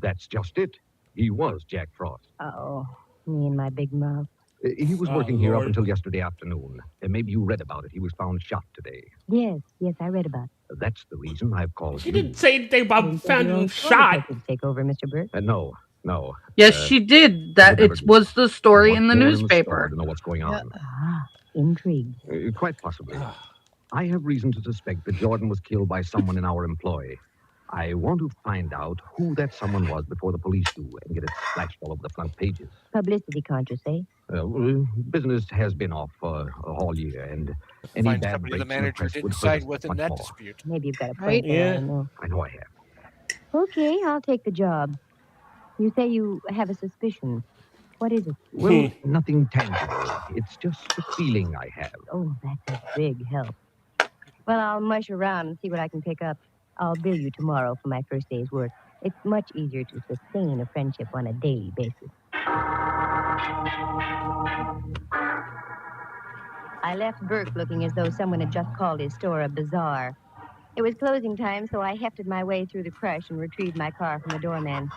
That's just it. He was Jack Frost. Oh, me and my big mouth. He was working here up Lord. until yesterday afternoon. Maybe you read about it. He was found shot today. Yes, I read about it. That's the reason I've called She you. didn't say anything about Didn't found your you own shot. story Take over, Mr. Burke. No. Yes, she did. That never it did. was the story I in the want more newspaper. store to know what's going on. Ah, intrigue. Quite possibly. I have reason to suspect that Jordan was killed by someone in our employ. I want to find out who that someone was before the police do and get it splashed all over the front pages. Publicity conscious, eh? Business has been off all year, and any Find bad somebody the breaks in the manager press didn't would hurt side us with in much that more. dispute. Maybe you've got a point Right. there. Yeah. I know. I know I have. Okay, I'll take the job. You say you have a suspicion. What is it? Well, nothing tangible. It's just a feeling I have. Oh, that's a big help. Well, I'll mush around and see what I can pick up. I'll bill you tomorrow for my first day's work. It's much easier to sustain a friendship on a daily basis. I left Burke looking as though someone had just called his store a bazaar. It was closing time, so I hefted my way through the crush and retrieved my car from the doorman.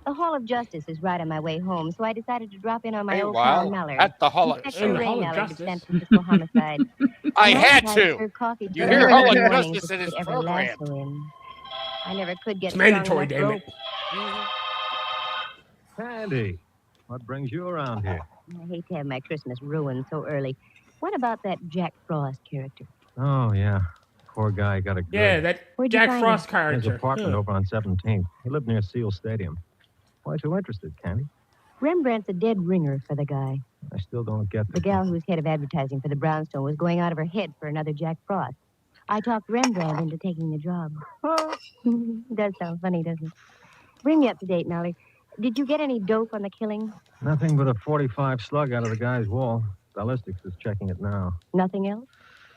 The Hall of Justice is right on my way home, so I decided to drop in on my Hey, old pal wow. Mallard. At the Hall of Inspector In the Ray Hall of Mallard of Justice. San Francisco Homicide. I Mallard had and to. serve coffee You to hear every Hall of morning Justice in to his every program. lasso in. I never could get It's mandatory, strong enough damn it. rope. Sandy, what brings you around here? I hate to have my Christmas ruined so early. What about that Jack Frost character? Oh, yeah. poor guy got a good. Yeah, that Where'd you Jack find Frost His character. apartment Yeah. over on 17th. He lived near Seal Stadium. Why so interested, Candy? Rembrandt's a dead ringer for the guy. I still don't get The gal who's head of advertising for the Brownstone was going out of her head for another Jack Frost. I talked Rembrandt into taking the job. Does sound funny, doesn't it? Bring me up to date, Mallard. Did you get any dope on the killing? Nothing but a 45 slug out of the guy's wall. Ballistics is checking it now. Nothing else?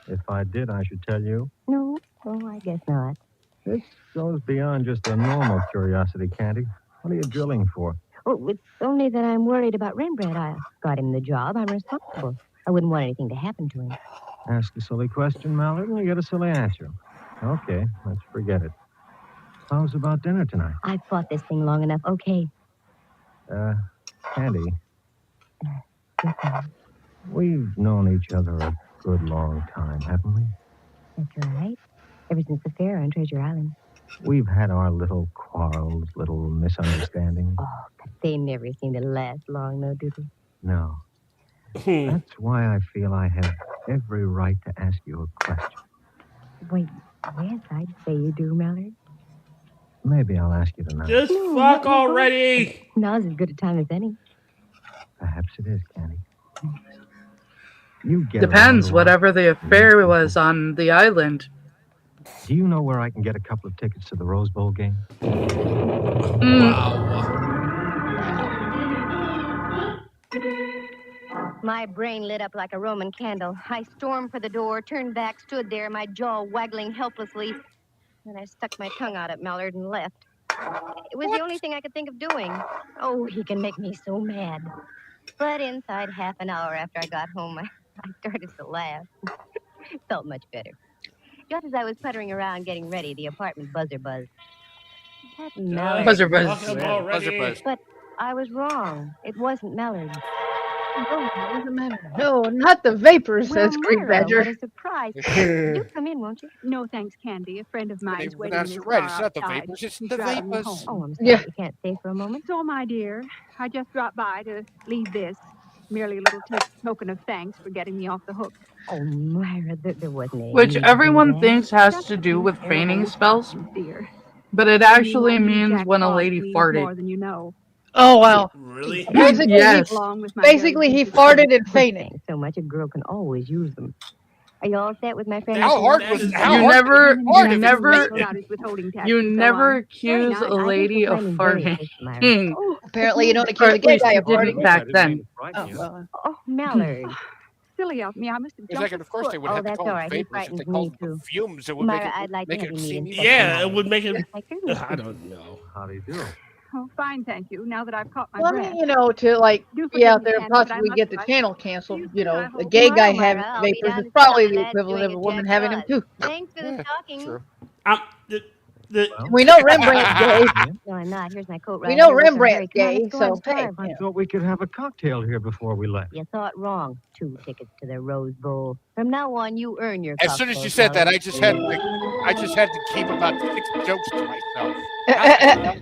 If I did, I should tell you. No. Oh, I guess not. This goes beyond just a normal curiosity, Candy. What are you drilling for? Oh, it's only that I'm worried about Rembrandt. I got him the job. I'm responsible. I wouldn't want anything to happen to him. Ask a silly question, Mallard, and you get a silly answer. Okay, let's forget it. How's about dinner tonight? I've fought this thing long enough. Okay. Candy, Yes, sir. we've known each other a good long time, haven't we? That's right. Ever since the fair on Treasure Island. We've had our little quarrels, little misunderstandings. Oh, but they never seem to last long, though, do they? No. That's why I feel I have every right to ask you a question. Wait, yes, I'd say you do, Mallard. Maybe I'll ask you tonight. Just fuck already. Now's as good a time as any. Perhaps it is, Candy. You get Depends, around a lot. whatever the affair was on the island. Do you know where I can get a couple of tickets to the Rose Bowl game? My brain lit up like a Roman candle. I stormed for the door, turned back, stood there, my jaw waggling helplessly. Then I stuck my tongue out at Mallard and left. It was the only thing I could think of doing. Oh, he can make me so mad. But inside half an hour after I got home, I started to laugh. Felt much better. Just as I was puttering around getting ready, the apartment buzzer buzzed. That Mallard. Buzzer buzz. Buzzer buzz. But I was wrong. It wasn't Mallard. Oh, what's the matter? No, not the vapors, says Creek Myra, Badger. what a surprise. You come in, won't you? No, thanks, Candy. A friend of mine is waiting in That's his right. car It's not the outside. vapors. It's He's the driving me vapors. home. Oh, I'm sorry. Yeah. You can't stay for a moment? So, my dear, I just dropped by to leave this. Merely a little token of thanks for getting me off the hook. Oh, Myra, there wasn't any Which need to do everyone that. thinks has to do with feigning spells, Dear. but it actually means when a lady More farted. than you know. Oh, wow. Really? Basically, Yes. Along with my basically he farted and fainted. Thanks so much. A girl can always use them. Are you all set with my friend? How hard That was is- how You hard never, did it hard you if it never, fainted? About his withholding tax you and so never on. accuse Hey, now, a I think lady you're of finding very farting. efficient, Myra. Oh, Apparently, you don't Or accuse a at gay least guy you of farting. didn't back then. Oh, well. Oh, Mallard. silly of me. I must have For a jumped second, his of course, foot. they would Oh, have to that's call all them right. He vapors. If they frightens called me, them too. fumes, it would Myra, make I'd like to make have it you meet seem him. even Yeah, it would make it. I certainly I don't know. How do you do? Oh, fine, thank you. Now that I've caught my Well, I breath. mean, you know, to like, Do yeah, forgive if me, they're Candy, but I possibly must get the rush. channel canceled, you know, I a hope- gay guy Tomorrow, having Myra, I'll be vapors down is to probably Southern the Lads equivalent of a doing woman Jack having him Frost. too. Thanks for the Yeah, stocking. true. The We know Rembrandt's gay, No, I'm not. Here's my coat right we know here. Listen, hurry. Rembrandt's Come on, gay, let's go. I'm so hey, starved. I thought we could have a cocktail here before we left. You thought wrong. 2 tickets to the Rose Bowl. From now on, you earn your As soon as you cocktails, said that, Mallard. I just had to keep about 6 jokes to myself.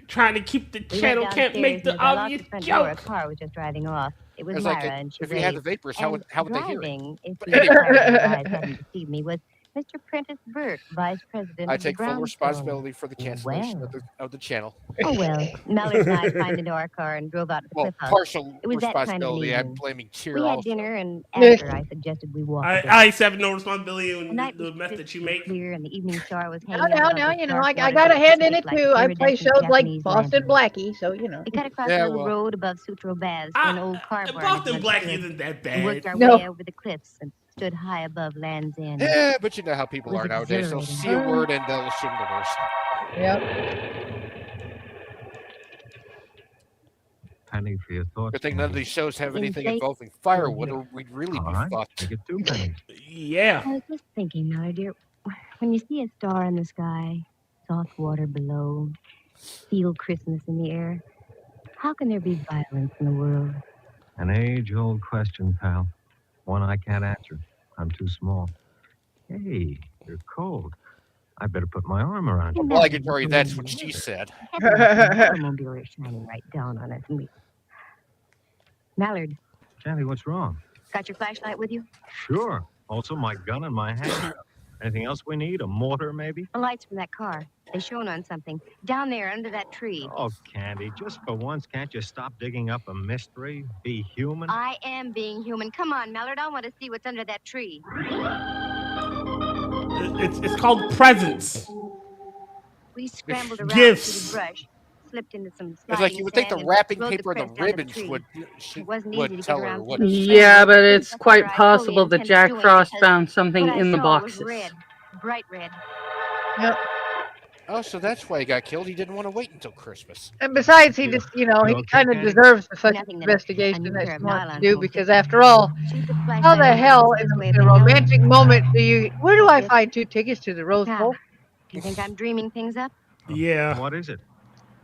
trying to keep the We channel went can't downstairs, make and the as I locked obvious the front door, a joke. car was just driving off. It was It's Myra, like, and she if we had the raved. vapors, And how would they hear it? driving, if But the anyway. car eyes hadn't deceived me, was Mr. Prentice Burke, Vice President I of the take full Brownstone. responsibility for the cancellation Well. of the channel. Oh, well. Mallard and I climbed into our car and drove out to the Well, Cliff House. partial It was that kind of an responsibility. I'm evening. blaming Cheer We had also. dinner, and after I suggested we walk a bit. I have no responsibility The in night the was meth that you crystal make. clear, and the evening star was Now, hanging out now, above the you know, dark I water got a that hand in it shaped like too. I play iridescent shows like Japanese Boston lanterns. Blackie, so you know. We cut across Yeah, the little well. road above Sutro Baths to an old car barn. Boston Blackie isn't that We worked bad. our No. way over the cliffs and stood high above Land's End. Yeah, but you know how people It was are nowadays. They'll exhilarating. see a word and they'll assume the worst. Yep. Penny for your thoughts. Good thing none of Candy. these shows have anything Inflate- involving firewood, or we'd really All be right, fucked. take it 2 pennies. Yeah. I was just thinking, Mallard, dear, when you see a star in the sky, soft water below, feel Christmas in the air, how can there be violence in the world? An age-old question, pal. One I can't answer. I'm too small. Hey, you're cold. I better put my arm around you. Obligatory, that's what she said. The automobile is shining right down on us. And we... Mallard, Candy, what's wrong? got your flashlight with you? Sure. Also, my gun and my hand. Anything else we need? A mortar, maybe? The lights from that car. They shone on something. Down there, under that tree. Oh, Candy, just for once, can't you stop digging up a mystery? Be human? I am being human. Come on, Mallard. I want to see what's under that tree. It's called presents. We scrambled around Gifts. through the brush, slipped into some It's like you would think the wrapping paper and the ribbons would tell her what. Yeah, but it's quite possible that Jack Frost found something in the boxes. Red, bright red. Yep. Oh, so that's why he got killed. He didn't want to wait until Christmas. And besides, he just, he kind of deserves the fucking investigation that she wants to do because, after all, how the hell in a romantic moment where do I find 2 tickets to the Rose Bowl? Do you think I'm dreaming things up? Yeah. What is it?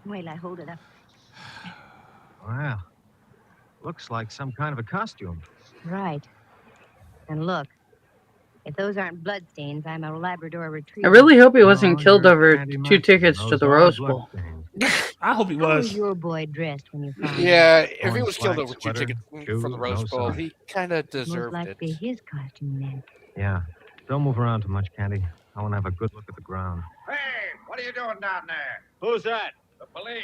Wait till I hold it up. Wow. Looks like some kind of a costume. Right. And look, if those aren't bloodstains, I'm a Labrador retriever. I really hope he wasn't killed over 2 tickets to the Rose Bowl. I hope he How was. was your boy dressed when you found him? Yeah, if he was killed over 2 tickets for the Rose Bowl, he kind of Most deserved it. likely his costume then. Yeah. Don't move around too much, Candy. I want to have a good look at the ground. Hey, what are you doing down there? Who's that? The police.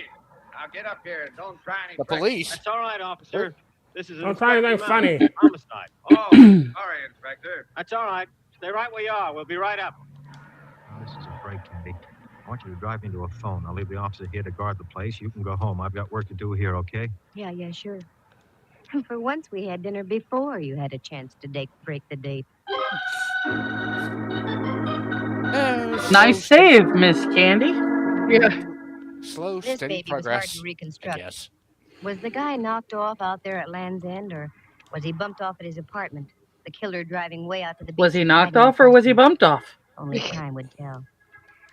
Now get up here and don't try any The tricks. police? That's all right, officer. This is an Don't try anything Inspector funny. Mountain homicide. Oh, sorry, Inspector. That's all right. Stay right where you are. We'll be right up. Oh, this is a break, Candy. I want you to drive me to a phone. I'll leave the officer here to guard the place. You can go home. I've got work to do here, okay? Yeah, sure. For once we had dinner before you had a chance to break the date. Nice save, Miss Candy. Yeah. Slow, This steady baby was hard progress. to reconstruct. Yes. Was the guy knocked off out there at Land's End, or was he bumped off at his apartment? The killer driving way out to the beach. Was he and knocked hiding off or was he bumped off? Only time would tell.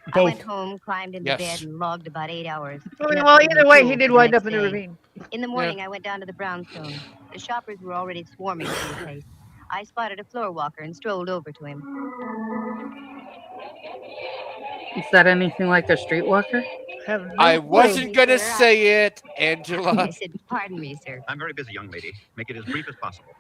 I Both. went home, climbed into Yes. bed, and logged about 8 hours. Well, either way, he did wind up in the ravine. In the morning, I went down to the brownstone. The shoppers were already swarming through the place. I spotted a floor walker and strolled over to him. Is that anything like a streetwalker? I wasn't going to say it, Angela. I said, pardon me, sir. I'm very busy, young lady. Make it as brief as possible.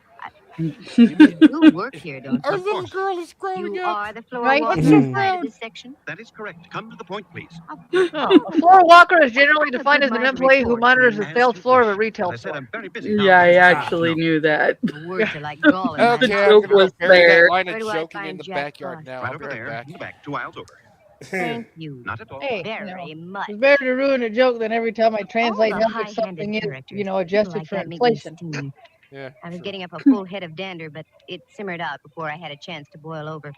You work here, don't Our you? little girl is growing You up. are the floor Right? walker What's your inside of this section? That is correct. Come to the point, please. A floor walker is generally defined as an employee who monitors the sales floor of a retail As I said, store. I'm very busy now. Yeah, I actually knew that. The words are like gall in my Okay, mouth. I'm joke going was to bury there. that line Where of do I joking in find the Jack backyard Frost? now. Right I'll be over right there, back. in the back, 2 aisles over. Thank you. Not at all. Hey, Very much. it's better to ruin a joke than every time I translate All the how much something high-handed is, characters. adjusted Like for that make me inflation. steam. Yeah, I was sure. getting up a full head of dander, but it simmered out before I had a chance to boil over.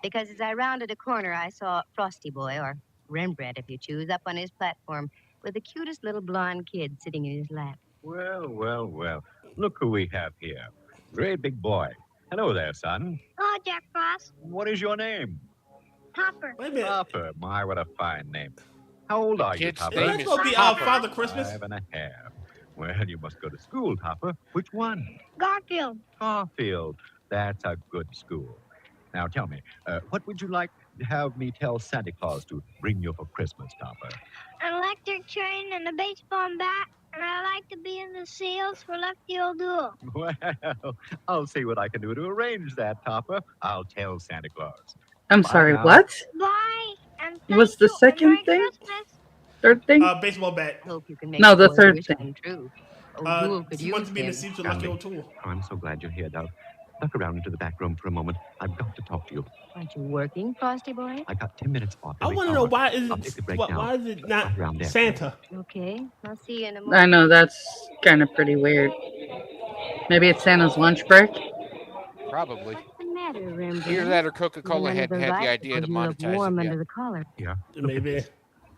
Because as I rounded a corner, I saw Frosty Boy, or Rembrandt if you choose, up on his platform with the cutest little blonde kid sitting in his lap. Well, well, well. Look who we have here. Great big boy. Hello there, son. Oh, Jack Frost. What is your name? Topper. Wait a minute. Topper. My, what a fine name. How old are you, Kid's Topper? name That's is supposed to be Topper. Father Christmas. 5 and a half. Well, you must go to school, Topper. Which one? Garfield. Garfield. That's a good school. Now tell me, what would you like to have me tell Santa Claus to bring you for Christmas, Topper? An electric train and a baseball bat. And I like to be in the seals for Lefty O'Doul. Well, I'll see what I can do to arrange that, Topper. I'll tell Santa Claus. I'm Bye sorry, now. what? Bye. And Was thank the you, and second Merry thing? Christmas. Third thing? Baseball bat. Hope you can make No, the boy's third wish thing. come true. O'Doul could He use wants to be in the him. seats with Lucky O'Toole. Oh, I'm so glad you're here, Dove. Duck around into the back room for a moment. I've got to talk to you. Aren't you working, Frosty Boy? I got 10 minutes off. I every want to know hour. why is I'll take the it break now. why is it not Right around there. Santa? Okay, I'll see you in a moment. I know, that's kind of pretty weird. Maybe it's Santa's lunch break? Probably. What's the matter, Rembrandt? Either that or Coca-Cola Even had under had the right idea to because you look monetize warm it. under Yeah. the collar. Yeah. Maybe.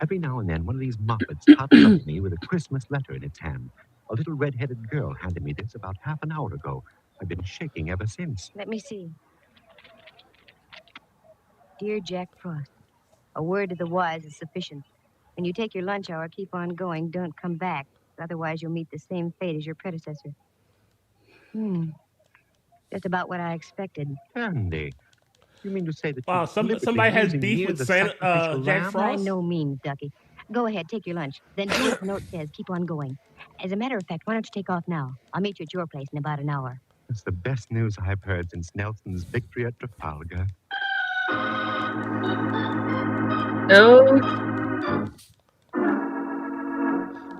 Every now and then, one of these moppets pops up to me with a Christmas letter in its hand. A little red-headed girl handed me this about half an hour ago. I've been shaking ever since. Let me see. Dear Jack Frost, a word to the wise is sufficient. When you take your lunch hour, keep on going. Don't come back. Otherwise, you'll meet the same fate as your predecessor. Just about what I expected. Andy, you mean to say that Wow, you somebody has beef with Santa, Jack By Frost? no means, Ducky. Go ahead, take your lunch. Then do what the note says. Keep on going. As a matter of fact, why don't you take off now? I'll meet you at your place in about an hour. It's the best news I've heard since Nelson's victory at Trafalgar. No.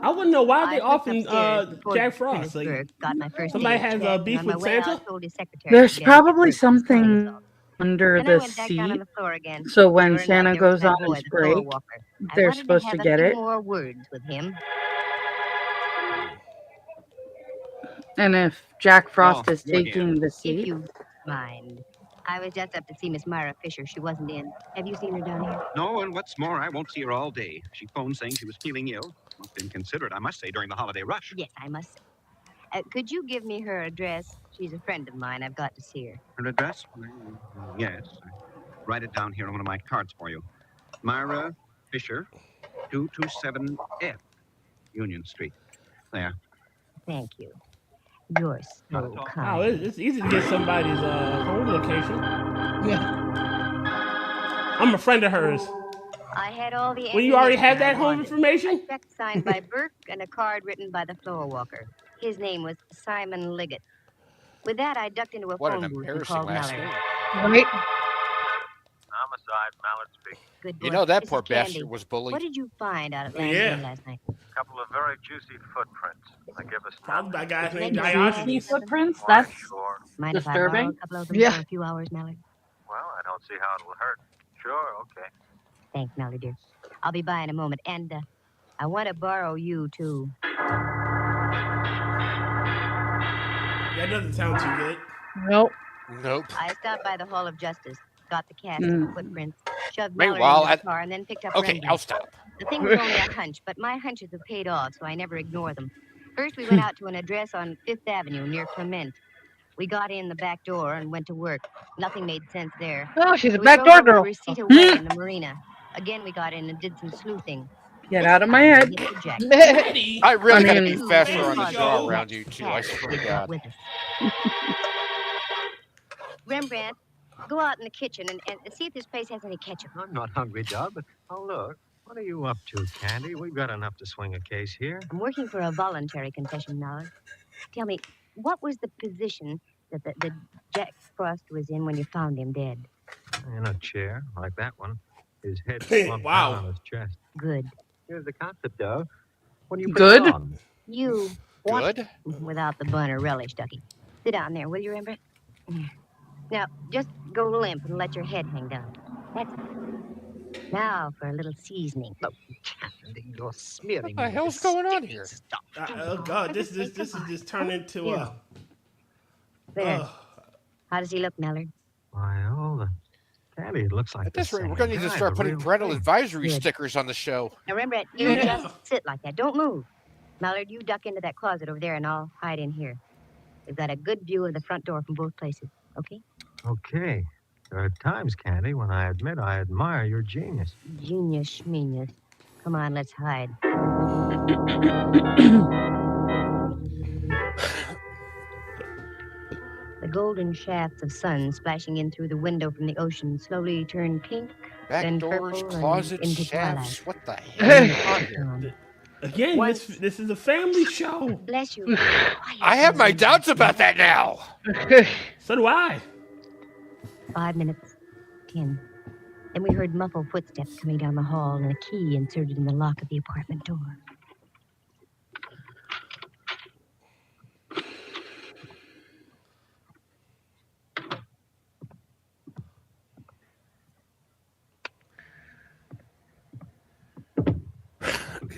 I wouldn't know why I they slipped often upstairs before Jack Frost. Like, Petersburg, got my first somebody aid has check, a and beef on my with way out, Santa. told his secretary There's to get him probably Bert's playing something salt. under Then I the went back down on seat. the floor again. So when Sure enough, Santa there was goes that on boy, his the floor break, walker. I they're wanted to supposed to have a get few it. more words with him. And if Jack Frost Oh, is you're taking the If seat, you mind. I was just up to see Miss Myra Fisher. She wasn't in. Have you seen her down here? No, and what's more, I won't see her all day. She phoned saying she was feeling ill. Most inconsiderate, I must say, during the holiday rush. Yes, I must say. Could you give me her address? She's a friend of mine. I've got to see her. Her address? Yes. Write it down here on one of my cards for you. Myra Fisher, 227F, Union Street. There. Thank you. You're so Wow, kind. it's easy to get somebody's home location. Yeah. I'm a friend of hers. I had all the When you already ammunition have that I home wanted. information? A check signed by Burke and a card written by the floor walker. His name was Simon Liggett. With that, I ducked into a What phone an booth and embarrassing called last Mallard. name. Right? Homicide, Mallard speaking. Good boy. You know that This poor is Candy. bastard was bullied. What did you find out at Oh, Lansdale yeah. last night? A couple of very juicy footprints. I give us Probably by guys named Juicy Diogenes. footprints? Why, That's sure. Mind if I borrow a disturbing. couple of them Yeah. for a few hours, Mallard? Well, I don't see how it'll hurt. Sure, okay. Thanks, Mallard, dear. I'll be by in a moment. And I want to borrow you, too. That doesn't sound too good. Nope. Nope. I stopped by the Hall of Justice, got the cast of the footprints, shoved Meanwhile, Mallard into the car, and then picked up okay, Rembrandt. I'll stop. The thing was only a hunch, but my hunches have paid off, so I never ignore them. First, we went out to an address on Fifth Avenue near Clement. We got in the back door and went to work. Nothing made sense there. Oh, she's a So we backdoor drove over girl. to Reseda Way in the marina. Again, we got in and did some sleuthing. Get This out of my time, we head. hit the jack. Daddy. I really I gotta mean- be faster on the Family draw show. around you too. I swear to God. With us. Rembrandt, go out in the kitchen and see if this place has any ketchup. I'm not hungry, Dub, but oh, look. What are you up to, Candy? We've got enough to swing a case here. I'm working for a voluntary confession, Mallard. Tell me, what was the position that the Jack Frost was in when you found him dead? In a chair, like that one. His head slumped Wow. down on his chest. Good. Here's the concept, Dub. When you put Good? it on. You. Good? Without the bun or relish, Ducky. Sit down there, will you, Rembrandt? Now, just go limp and let your head hang down. That's it. Now for a little seasoning. Oh, Candy, you're smearing What the me hell's with going this on here? stuff. Oh God, this is just turned into a. There. How does he look, Mallard? Why, all the... Candy, it looks like At the this rate, same we're gonna need to guy, start the putting real parental thing. advisory Good. stickers on the show. Now, Rembrandt, you Yeah. just sit like that. Don't move. Mallard, you duck into that closet over there and I'll hide in here. We've got a good view of the front door from both places, okay? Okay. There are times, Candy, when I admit I admire your genius. Genius, schmenius. Come on, let's hide. The golden shafts of sun splashing in through the window from the ocean slowly turn pink, Back then doors, purple, closets, and into shafts. twilight. What the Then hell? the hot dawn. Again, this is a family show. Bless you. I have my doubts about that now. So do I. 5 minutes. 10. Then we heard muffled footsteps coming down the hall and a key inserted in the lock of the apartment door.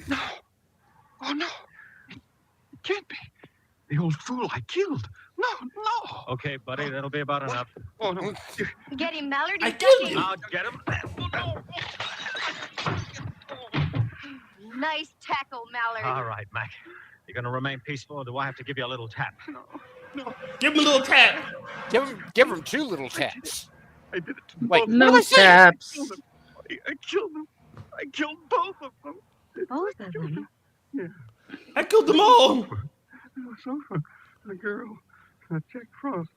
No. Oh, no. It can't be. The old fool I killed. No, no. Okay, buddy, that'll be about enough. Oh, no. Get him, Mallard. I He's killed ducking. you. Now get him. Nice tackle, Mallard. All right, Mac. You're going to remain peaceful, or do I have to give you a little tap? No. Give him a little tap. Give him two little taps. I did it to Wait, both. No what was that? taps. I killed them. I killed both of them. Both of them? Yeah. I killed them all. The sofa. The girl. Jack Frost.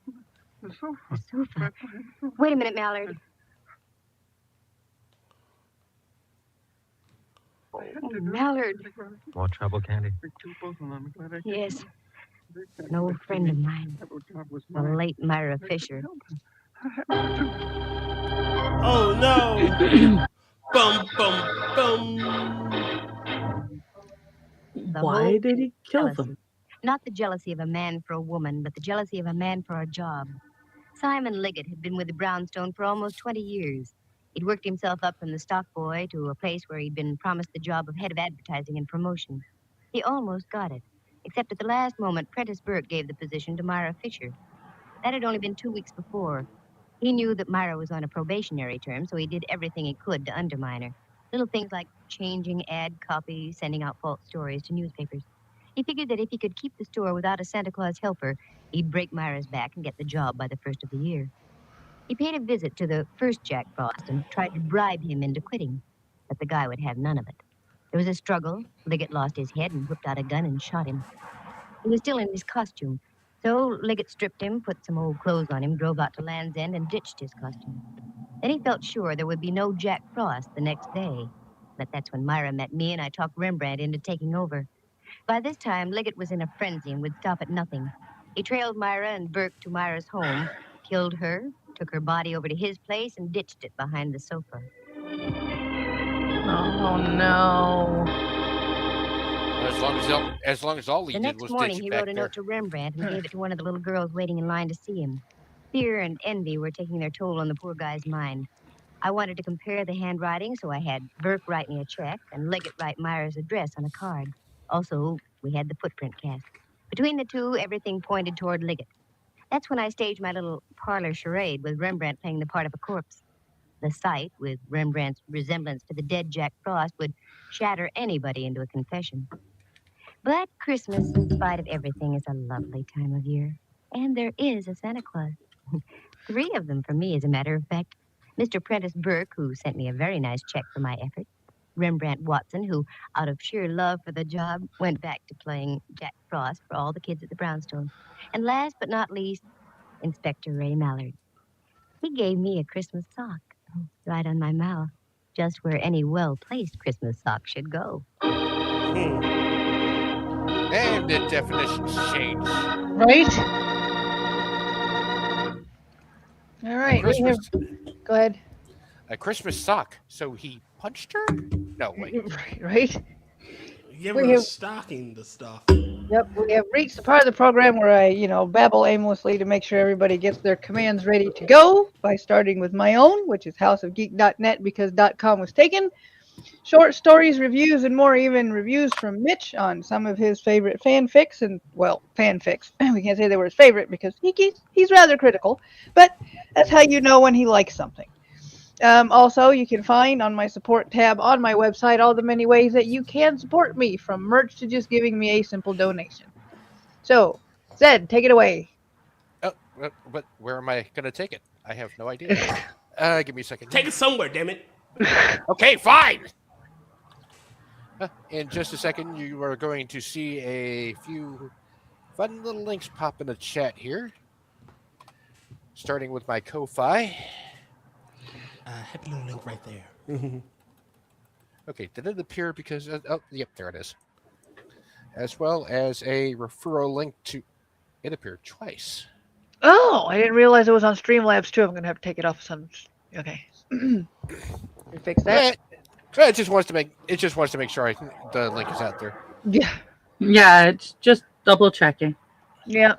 The sofa. The sofa. Wait a minute, Mallard. Oh, Mallard. More trouble, Candy? I killed both of them. I'm glad I killed Yes. them. An old friend of mine, the late Myra Fisher. Oh no! Bum bum bum. Why did he kill them? Not the jealousy of a man for a woman, but the jealousy of a man for a job. Simon Liggett had been with the Brownstone for almost 20 years. He'd worked himself up from the stock boy to a place where he'd been promised the job of head of advertising and promotion. He almost got it, except at the last moment, Prentice Burke gave the position to Myra Fisher. That had only been 2 weeks before. He knew that Myra was on a probationary term, so he did everything he could to undermine her. Little things like changing ad copy, sending out false stories to newspapers. He figured that if he could keep the store without a Santa Claus helper, he'd break Myra's back and get the job by the first of the year. He paid a visit to the first Jack Frost and tried to bribe him into quitting, but the guy would have none of it. There was a struggle. Liggett lost his head and whipped out a gun and shot him. He was still in his costume, so Liggett stripped him, put some old clothes on him, drove out to Land's End, and ditched his costume. Then he felt sure there would be no Jack Frost the next day. But that's when Myra met me, and I talked Rembrandt into taking over. By this time, Liggett was in a frenzy and would stop at nothing. He trailed Myra and Burke to Myra's home, killed her, took her body over to his place, and ditched it behind the sofa. Oh, no. As long as all he The did next was morning, ditch he back wrote a there. note to Rembrandt and gave it to one of the little girls waiting in line to see him. Fear and envy were taking their toll on the poor guy's mind. I wanted to compare the handwriting, so I had Burke write me a check and Liggett write Myra's address on a card. Also, we had the footprint cast. Between the two, everything pointed toward Liggett. That's when I staged my little parlor charade with Rembrandt playing the part of a corpse. The sight, with Rembrandt's resemblance to the dead Jack Frost, would shatter anybody into a confession. But Christmas, in spite of everything, is a lovely time of year. And there is a Santa Claus. 3 of them for me, as a matter of fact. Mr. Prentice Burke, who sent me a very nice check for my effort. Rembrandt Watson, who, out of sheer love for the job, went back to playing Jack Frost for all the kids at the Brownstone. And last but not least, Inspector Ray Mallard. He gave me a Christmas sock, right on my mouth, just where any well-placed Christmas sock should go. And the definitions change. Right? All right. Go ahead. A Christmas sock. So he punched her? No, wait. Right? Give her a stocking the stuff. Yep, we have reached the part of the program where I, babble aimlessly to make sure everybody gets their commands ready to go by starting with my own, which is houseofgeek.net because .com was taken. Short stories, reviews, and more, even reviews from Mitch on some of his favorite fanfics. And, well, fanfics. We can't say they were his favorite because he's rather critical. But that's how you know when he likes something. Also, you can find on my support tab on my website all the many ways that you can support me, from merch to just giving me a simple donation. So, Zed, take it away. Oh, but where am I going to take it? I have no idea. Give me a second. Take it somewhere, damn it. Okay, fine. In just a second, you are going to see a few fun little links pop in the chat here. Starting with my Ko-Fi. Happy little link right there. Okay, did it appear because... oh, yep, there it is. As well as a referral link to... It appeared twice. Oh, I didn't realize it was on Streamlabs too. I'm going to have to take it off some... Okay. Fix that. It just wants to make sure the link is out there. Yeah, it's just double checking. Yeah.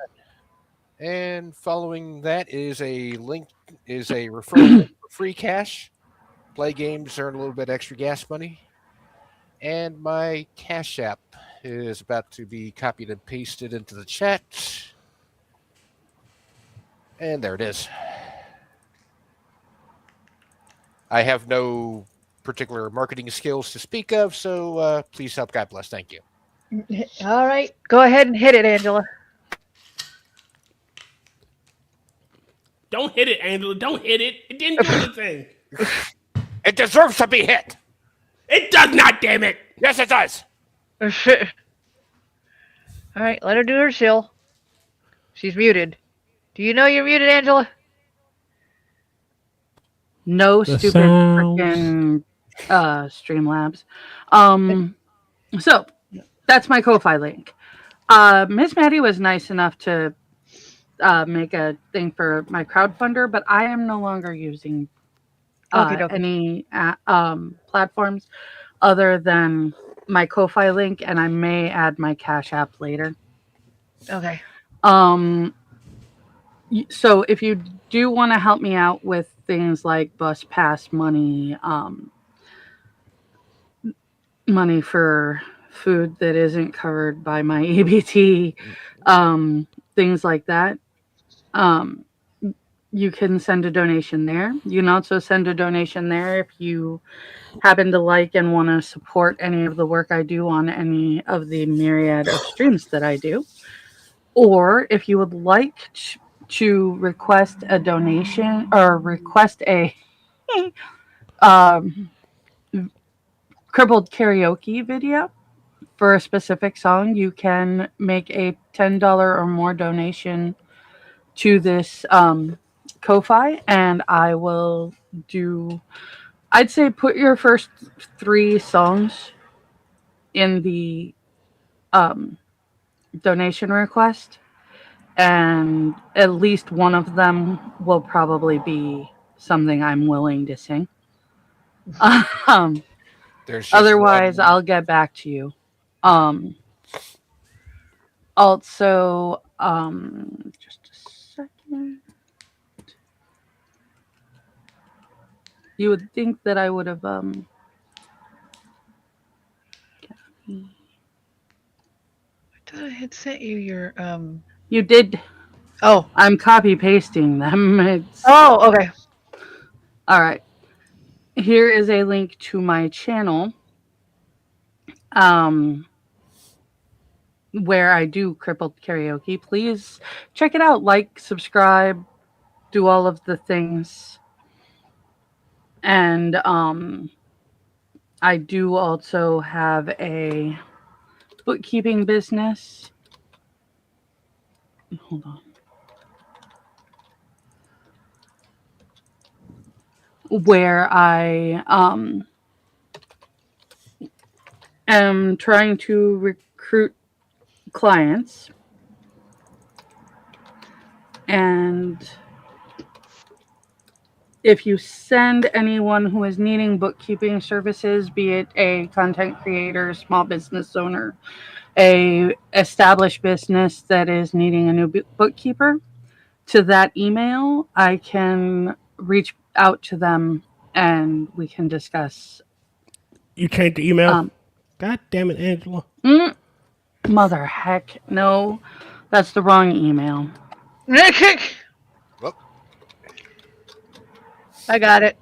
And following that is a referral link for free cash. Play games, earn a little bit extra gas money. And my Cash App is about to be copied and pasted into the chat. And there it is. I have no particular marketing skills to speak of, so please help. God bless. Thank you. All right. Go ahead and hit it, Angela. Don't hit it, Angela. Don't hit it. It didn't do anything. It deserves to be hit. It does not, damn it. Yes, it does. All right. Let her do her shill. She's muted. Do you know you're muted, Angela? No, stupid freaking Streamlabs. So that's my Ko-Fi link. Miss Maddie was nice enough to make a thing for my crowdfunder, but I am no longer using Okay, dokie. any platforms other than my Ko-Fi link, and I may add my Cash App later. Okay. So if you do want to help me out with things like bus pass money, money for food that isn't covered by my EBT, things like that, you can send a donation there. You can also send a donation there if you happen to like and want to support any of the work I do on any of the myriad of streams that I do. Or if you would like to request a donation or request a crippled karaoke video for a specific song, you can make a $10 or more donation to this Ko-Fi, and I will do, I'd say put your first 3 songs in the donation request, and at least one of them will probably be something I'm willing to sing. Otherwise, I'll get back to you. Also, just a second. You would think that I would have I thought I had sent you your You did. Oh, I'm copy pasting them. Oh, okay. All right. Here is a link to my channel. Where I do crippled karaoke. Please check it out. Like, subscribe, do all of the things. And I do also have a bookkeeping business. Hold on. Where I am trying to recruit clients, and if you send anyone who is needing bookkeeping services, be it a content creator, small business owner, a established business that is needing a new bookkeeper, to that email, I can reach out to them and we can discuss. You changed the email? God damn it, Angela. Mother heck, no. That's the wrong email. I got it.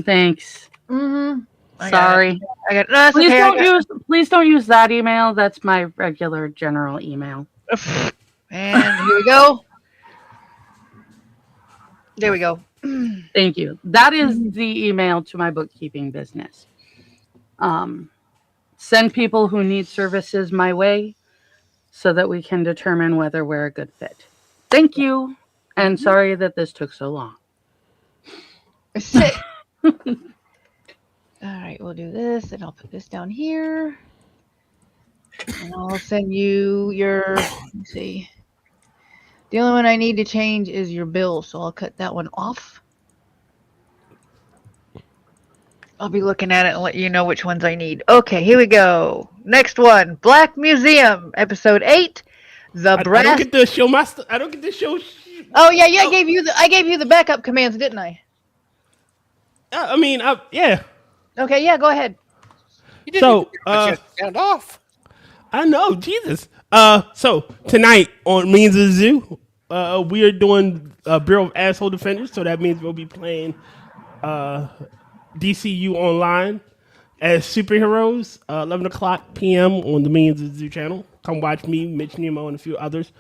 Thanks. Mm-hmm. Sorry. I got it. No, Please don't use that email. That's my regular general email. And here we go. There we go. Thank you. That is the email to my bookkeeping business. Send people who need services my way so that we can determine whether we're a good fit. Thank you. And sorry that this took so long. All right, we'll do this, and I'll put this down here. And I'll send you your, let's see. The only one I need to change is your bill, so I'll cut that one off. I'll be looking at it and let you know which ones I need. Okay, here we go. Next one, Black Museum, episode 8. I don't get to show my. I don't get to show. Oh yeah, I gave you the backup commands, didn't I? Yeah. Okay, yeah, go ahead. You didn't sound off. I know, Jesus. So tonight on Means of the Zoo, we are doing Bureau of Asshole Defenders, so that means we'll be playing DCU online as superheroes, 11 o'clock p.m. on the Means of the Zoo channel. Come watch me, Mitch Nemo, and a few others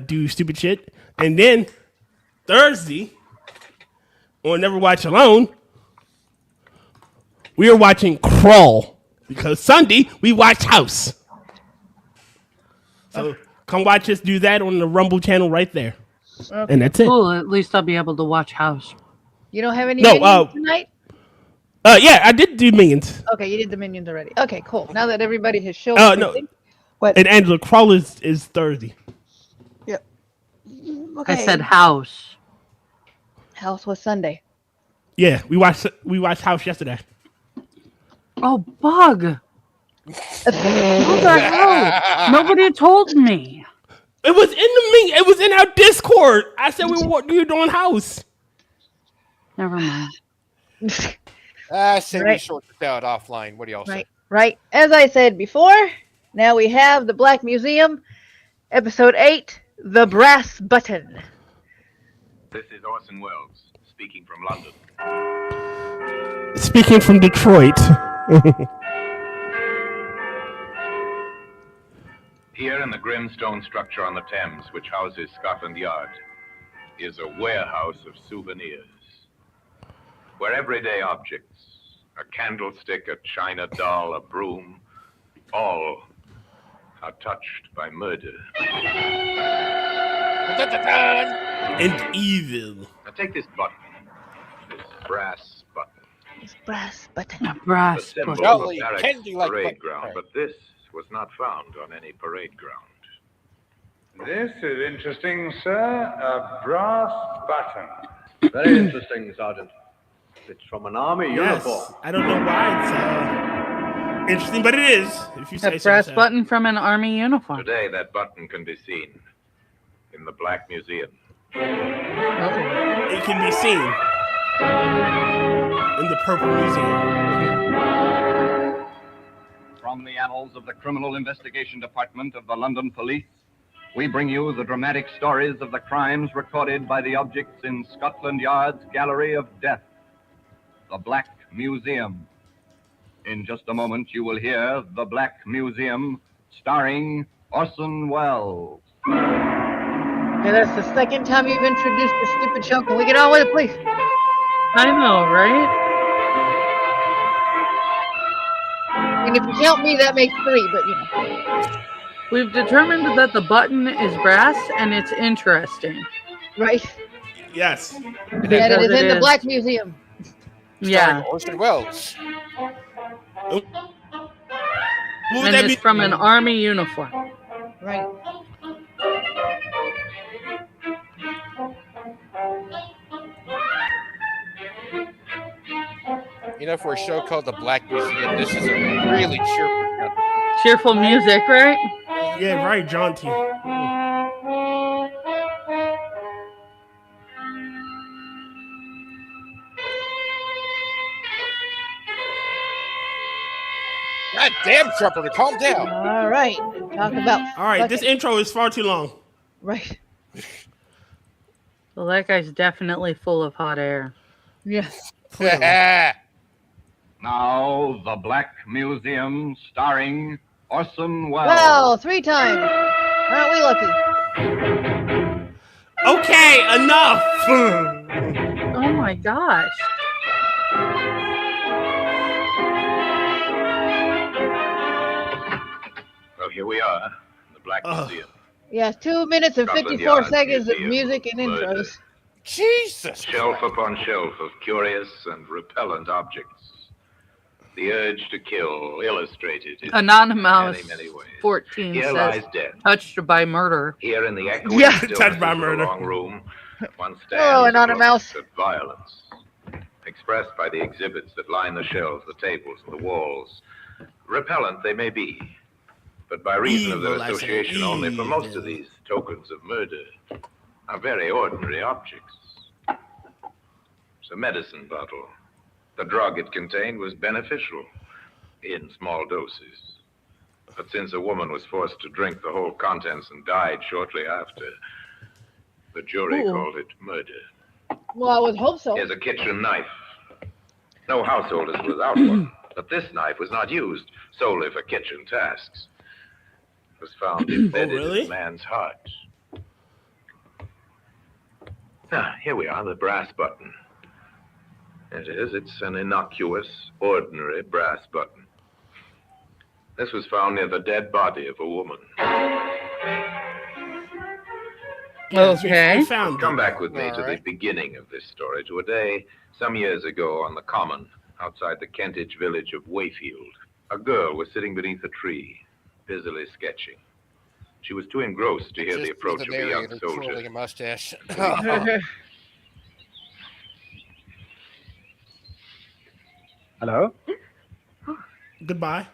do stupid shit. And then Thursday on Never Watch Alone, we are watching Crawl, because Sunday we watch House. So come watch us do that on the Rumble channel right there. Okay. And that's it. Cool, at least I'll be able to watch House. You don't have any minions tonight? Yeah, I did do Minions. Okay, you did the Minions already. Okay, cool. Now that everybody has shown everything, What? And Angela, Crawl is Thursday. Yep. Okay. I said house. House was Sunday. Yeah, we watched House yesterday. Oh, bug. What the hell? Nobody told me. It was in the meeting. It was in our Discord. I said we were doing House. Never mind. I say we Right. sort this out offline. What do y'all say? Right. As I said before, now we have the Black Museum, episode 8, The Brass Button. This is Orson Welles, speaking from London. Speaking from Detroit. Here in the grim stone structure on the Thames, which houses Scotland Yard, is a warehouse of souvenirs, where everyday objects, a candlestick, a china doll, a broom, all are touched by murder. And evil. Now take this button, this brass button. This brass button. A brass The symbol button. of a barracks parade ground, but this was not found on any parade ground. This is interesting, sir. A brass button. Very interesting, Sergeant. It's from an army uniform. I don't know why it's interesting, but it is. If you say A brass so. button from an army uniform. Today, that button can be seen in the Black Museum. It can be seen in the Purple Museum. From the annals of the Criminal Investigation Department of the London Police, we bring you the dramatic stories of the crimes recorded by the objects in Scotland Yard's Gallery of Death, the Black Museum. In just a moment, you will hear The Black Museum, starring Orson Welles. Okay, that's the second time you've introduced this stupid show. Can we get on with it, please? I know, right? And if you count me, that makes 3, but you know. We've determined that the button is brass, and it's interesting. Right. Yes. And it is in the Black Museum. Yeah. Orson Welles. And it's from an army uniform. Right. You know, for a show called The Black Museum, this is a really Cheerful music, right? Yeah, right, jaunty. God damn, Trumper, calm down. All right. Talk about. All right, this intro is far too long. Right. Well, that guy's definitely full of hot air. Yes. Now, The Black Museum, starring Orson Welles. Well, 3 times. Aren't we lucky? Okay, enough. Oh my gosh. Well, here we are, the Black Museum. Yes, 2 minutes and Scotland 54 Yard seconds of Museum music and of Murder. intros. Jesus! Shelf upon shelf of curious and repellent objects. The urge to kill, illustrated in Anonymous many, many ways. 14 Here says, lies death. touched by murder. Here in the echoing Yeah, stillness touched by of the murder. long room, one stands Hello, and Anonymous. looks at violence, expressed by the exhibits that line the shelves, the tables, and the walls. Repellent they may be, but by reason of their Evil, I say, association only for most evil. of these tokens of murder are very ordinary objects. It's a medicine bottle. The drug it contained was beneficial in small doses. But since a woman was forced to drink the whole contents and died shortly after, the jury Ooh. called it murder. Well, I would hope so. Here's a kitchen knife. No household is without one, but this knife was not used solely for kitchen tasks. It was found embedded really? in a man's heart. Ah, here we are, the brass button. It is. It's an innocuous, ordinary brass button. This was found near the dead body of a woman. Okay. We found Come it. back with me All to right. the beginning of this story, to a day some years ago on the common outside the Kentish village of Wayfield. A girl was sitting beneath a tree, busily sketching. She was too engrossed to hear the Just approach the of the young narrator soldier. twirling a mustache. Hello? Goodbye.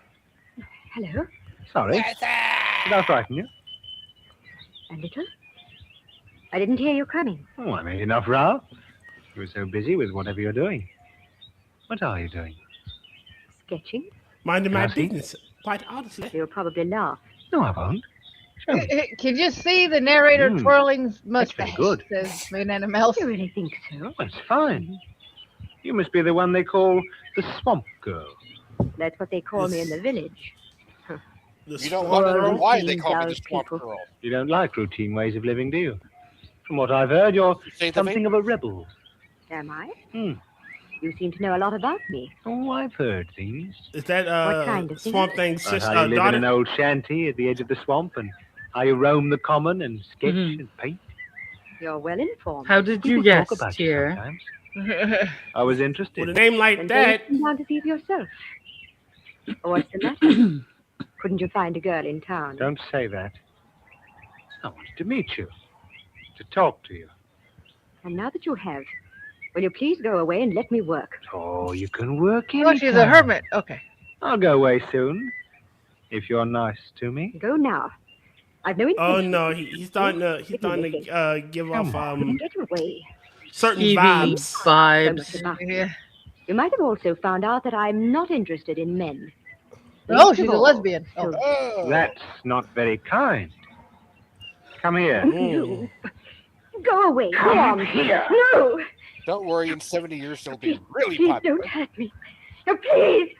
Hello? Sorry. Did I frighten you? A little? I didn't hear you coming. Oh, I made enough row. You were so busy with whatever you're doing. What are you doing? Sketching? Minding my Can I see? business. Quite honestly. You'll probably laugh. No, I won't. Show me. Can you see the narrator twirling mustache? good. Says Banana Mouse. You really think so? That's fine. You must be the one they call the Swamp Girl. That's what they call me in the village. You don't want to know why they call me the Swamp Girl. You don't like routine ways of living, do you? From what I've heard, you're something of a rebel. Am I? Hmm. You seem to know a lot about me. Oh, I've heard things. Is that What kind of Swamp Thing's About sister, how you live in daughter? an old shanty at the edge of the swamp, and how you roam the common and sketch and paint. You're well informed. How did you People guess, talk about you dear? sometimes. I was interested. With a name like Then that. don't come down to see for yourself. What's the matter? Couldn't you find a girl in town? Don't say that. I wanted to meet you, to talk to you. And now that you have, will you please go away and let me work? Oh, you can work Oh, she's a hermit. Okay. I'll go away soon, if you're nice to me. Go now. I've no intention. Oh no, he's starting to give off Get away. certain Evie vibes. So much about me. You might have also found out that I'm not interested in men. Oh, she's a lesbian. Oh. That's not very kind. Come here. You. Go away. Come Go on. here. No. Don't worry, in 70 years they'll be really Please popular. don't hurt me. No, please.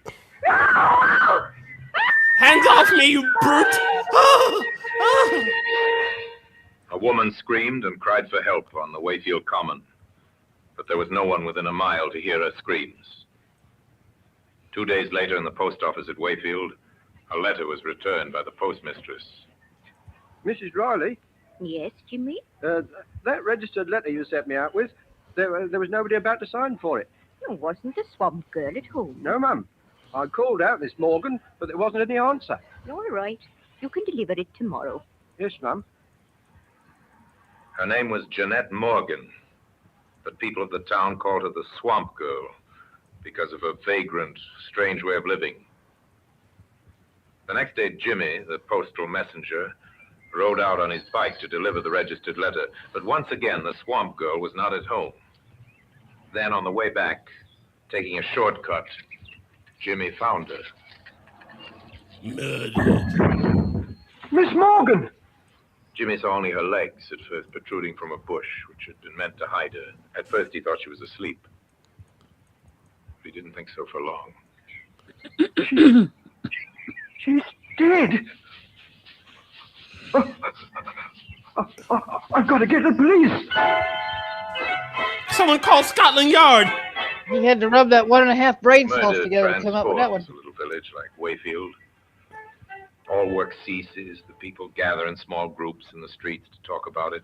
Hands off me, you brute! A woman screamed and cried for help on the Wayfield Common, but there was no one within a mile to hear her screams. 2 days later, in the post office at Wayfield, a letter was returned by the postmistress. Mrs. Riley, Yes, Jimmy? that registered letter you sent me out with, there was nobody about to sign for it. Oh, wasn't the swamp girl at home? No, ma'am. I called out this morning, but there wasn't any answer. All right. You can deliver it tomorrow. Yes, ma'am. Her name was Jeanette Morgan, but people of the town called her the Swamp Girl because of her vagrant, strange way of living. The next day, Jimmy, the postal messenger, rode out on his bike to deliver the registered letter, but once again, the Swamp Girl was not at home. Then, on the way back, taking a shortcut, Jimmy found her. Miss Morgan! Jimmy saw only her legs at first protruding from a bush, which had been meant to hide her. At first, he thought she was asleep. But he didn't think so for long. She's dead. I've got to get the police. Someone called Scotland Yard. He had to rub that 1.5 brain cells Murder together to come up with that one. transforms a little village like Wayfield. All work ceases. The people gather in small groups in the streets to talk about it.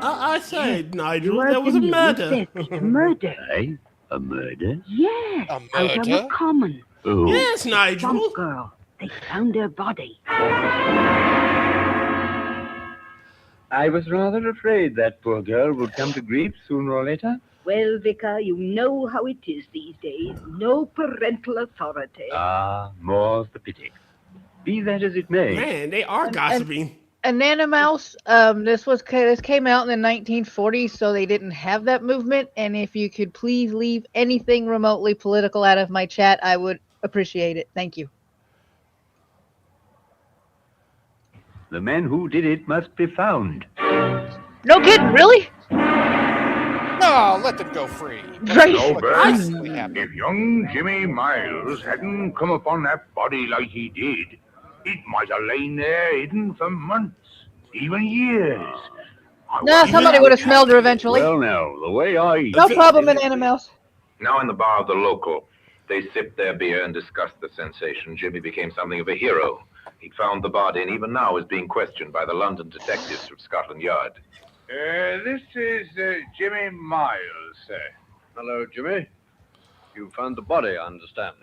I said, Nigel, You there was a heard the murder. news, Seth. A murder. Hey, a murder? Yes. A Out on the murder? common. Oh. Yes, Nigel. Swamp girl. They found her body. I was rather afraid that poor girl would come to grief sooner or later. Well, Vicar, you know how it is these days. No parental authority. Ah, more's the pity. Be that as it may. Man, they are gossiping. Nana Mouse, this came out in the 1940s, so they didn't have that movement. And if you could please leave anything remotely political out of my chat, I would appreciate it. Thank you. The man who did it must be found. No kidding, really? No, let them go free. Right. No, Look, Bert, honestly happy. if young Jimmy Miles hadn't come upon that body like he did, it might have lain there hidden for months, even years. No, somebody would have smelled her eventually. Well, now, the way I... No problem, Banana Mouse. Now in the bar of the local, they sipped their beer and discussed the sensation. Jimmy became something of a hero. He'd found the body and even now is being questioned by the London detectives from Scotland Yard. This is Jimmy Miles, sir. Hello, Jimmy. You found the body, I understand.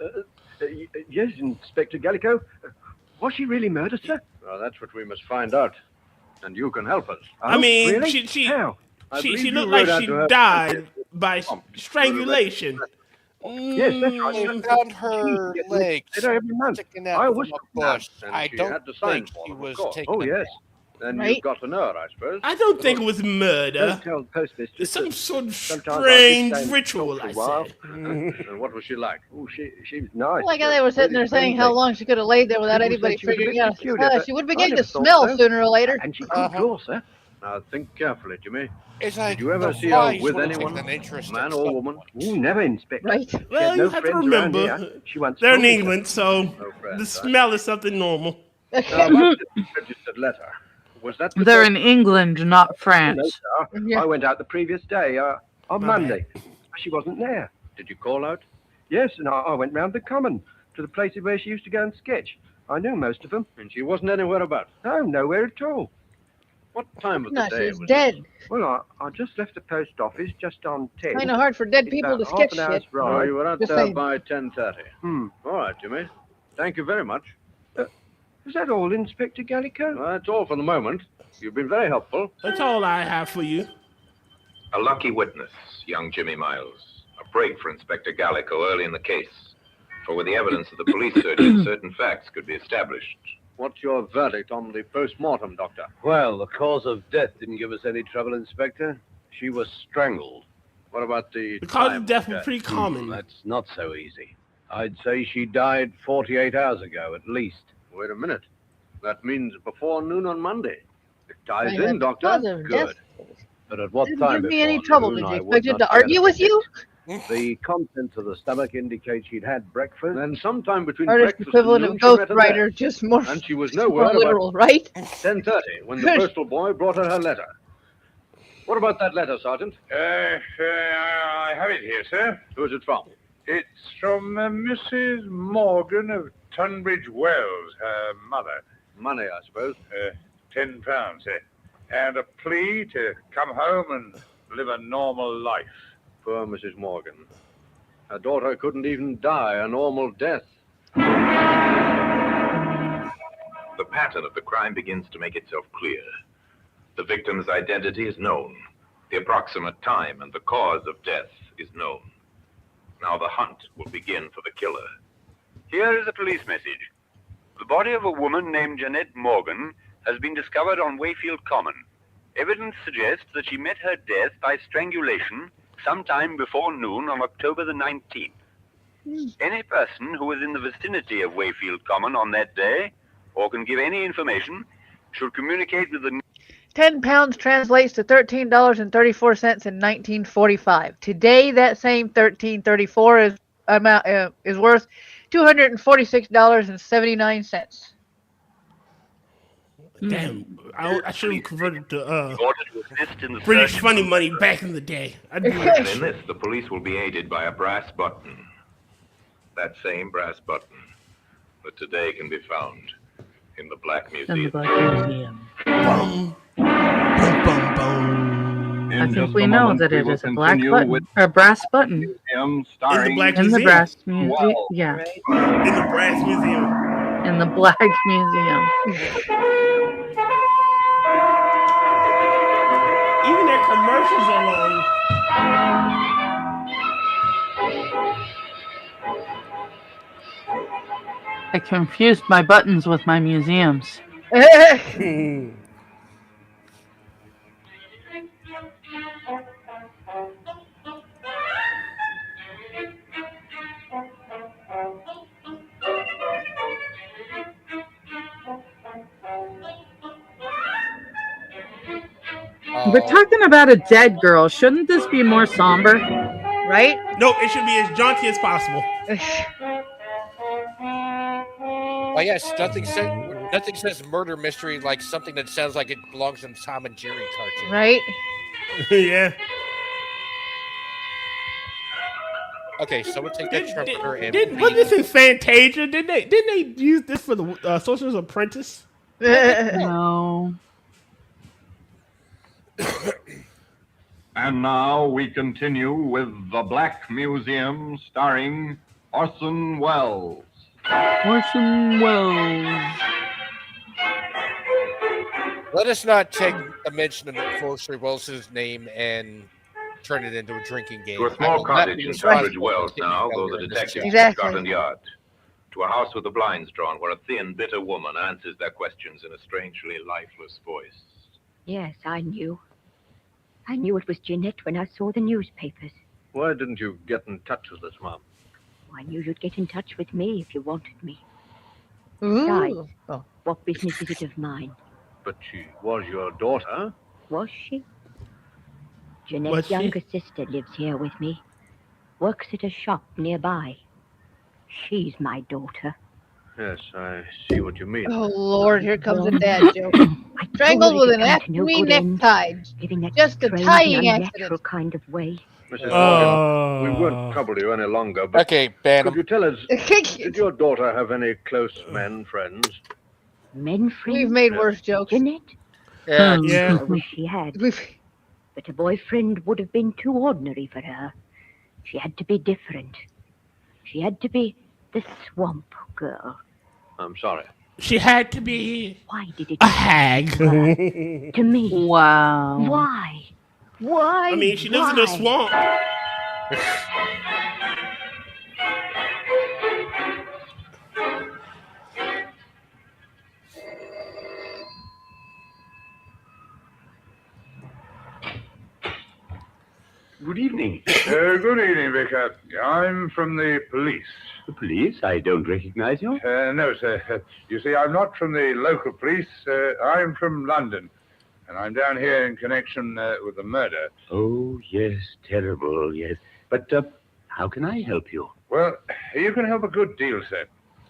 Yes, Inspector Gallico. Was she really murdered, sir? Well, that's what we must find out. And you can help us. I mean, really? How? I She believe you looked wrote like out she to her died by strangulation. Yes, that's right. They found her legs sticking out from a bush. I she don't had to sign think for she them, of was course. taken. Oh, yes. Then Right? you've got to know her, I suppose. I don't think it was murder. Don't tell the postmistress. It's some sort of Sometimes I strange just stay ritual, for a I while. said. And what was she like? Oh, she was nice. Like how they were sitting there saying how long she could have laid there without People anybody said she was a figuring bit out. peculiar, but She would I begin never to thought smell so. sooner or later. And she could draw, sir. Now, think carefully, Jimmy. It's like Did you ever the see her flies with would have anyone? taken an interest Man in or some- woman? Oh, never, Inspector. Right. She Well, had no you have to friends around remember, here. She once they're in told me so. England, so friends, the smell is something normal. Now, about this registered letter. Was that the They're first- in England, not No, France. sir. I went out the previous day, on Monday. She wasn't there. Did you call out? Yes, and I went round the common to the places where she used to go and sketch. I knew most of them. And she wasn't anywhere about? No, nowhere at all. What time of No, the day she's was dead. Well, I just left the post office just on 10. Kind of hard for dead It's people to about half sketch an hour's shit. ride. Oh, you were out Just there saying. by 10:30. All right, Jimmy. Thank you very much. Is that all, Inspector Gallico? Well, that's all for the moment. You've been very helpful. That's all I have for you. A lucky witness, young Jimmy Miles. A break for Inspector Gallico early in the case. For with the evidence of the police searches, certain facts could be established. What's your verdict on the post-mortem, Doctor? Well, the cause of death didn't give us any trouble, Inspector. She was strangled. What about the The cause time of death was pretty common. That's not so easy. I'd say she died 48 hours ago, at least. Wait a minute. That means before noon on Monday. It ties Right, in, the Doctor. cause of death Good. But at what didn't time give me any before trouble. noon, Did you I expect would it not to care argue with you? The contents of the stomach indicate she'd had breakfast. Then sometime between Artist breakfast equivalent and of noon, she met her ghostwriter, death. just more, And she was just more nowhere literal, about right? 10:30 when the postal boy brought her letter. What about that letter, Sergeant? I have it here, sir. Who is it from? It's from Mrs. Morgan of Tunbridge Wells, her mother. Money, I suppose. £10, sir. And a plea to come home and live a normal life. Poor Mrs. Morgan. Her daughter couldn't even die a normal death. The pattern of the crime begins to make itself clear. The victim's identity is known. The approximate time and the cause of death is known. Now the hunt will begin for the killer. Here is a police message. The body of a woman named Jeanette Morgan has been discovered on Wayfield Common. Evidence suggests that she met her death by strangulation sometime before noon on October the 19th. Any person who was in the vicinity of Wayfield Common on that day, or can give any information, should communicate with the... £10 translates to $13.34 in 1945. Today, that same $13.34 is worth $246.79. Damn, I should have converted to in order to assist in the British search funny money back in the day. I'd do And that. in this, the police will be aided by a brass button. That same brass button that today can be found in the Black Museum. I think we know that it is a black button, or a brass button. Museum In the Black In the Museum. brass museum, Well, yeah, In the Brass Museum. in the Black Museum. Even their commercials are long. I confused my buttons with my museums. We're talking about a dead girl. Shouldn't this be more somber? Right? No, it should be as jaunty as possible. Oh yes, nothing says murder mystery like something that sounds like it belongs in a Tom and Jerry cartoon. Right? Yeah. Okay, someone take that trumpeter and Wasn't this in Fantasia? Didn't they use this for the Sorcerer's Apprentice? No. And now we continue with The Black Museum, starring Orson Welles. Orson Welles. Let us not take a mention of Orson Welles' name and turn it into a drinking game. To a I small will not cottage be in responsible Tunbridge for Wells kidney now go failure the in this detectives case. from Scotland Yard. To a house with the blinds drawn, where a thin, bitter woman answers their questions in a strangely lifeless voice. Yes, I knew. I knew it was Jeanette when I saw the newspapers. Why didn't you get in touch with us, Mom? I knew you'd get in touch with me if you wanted me. Ooh. Besides, Oh. what business is it of mine? But she was your daughter. Was she? Jeanette's Was she? younger sister lives here with me. Works at a shop nearby. She's my daughter. Yes, I see what you mean. Oh, Lord, here comes a Well, dad joke. Strangled with an acme necktie. Just a tying accident. Unnatural kind of way. Mrs. Morgan, we won't trouble you any longer, but Okay, ban could him. you tell us, did your daughter have any close men friends? Men friends? We've made worse jokes. Jeanette? Yeah. I wish she had. But a boyfriend would have been too ordinary for her. She had to be different. She had to be the swamp girl. I'm sorry. She had to be Why did it a hag. to me? Wow. Why? Why? I mean, she lives in a swamp. Good evening. Good evening, Vicar. I'm from the police. The police? I don't recognize you. No, sir. You see, I'm not from the local police. I'm from London. And I'm down here in connection with the murder. Oh, yes, terrible, yes. But how can I help you? Well, you can help a good deal, sir.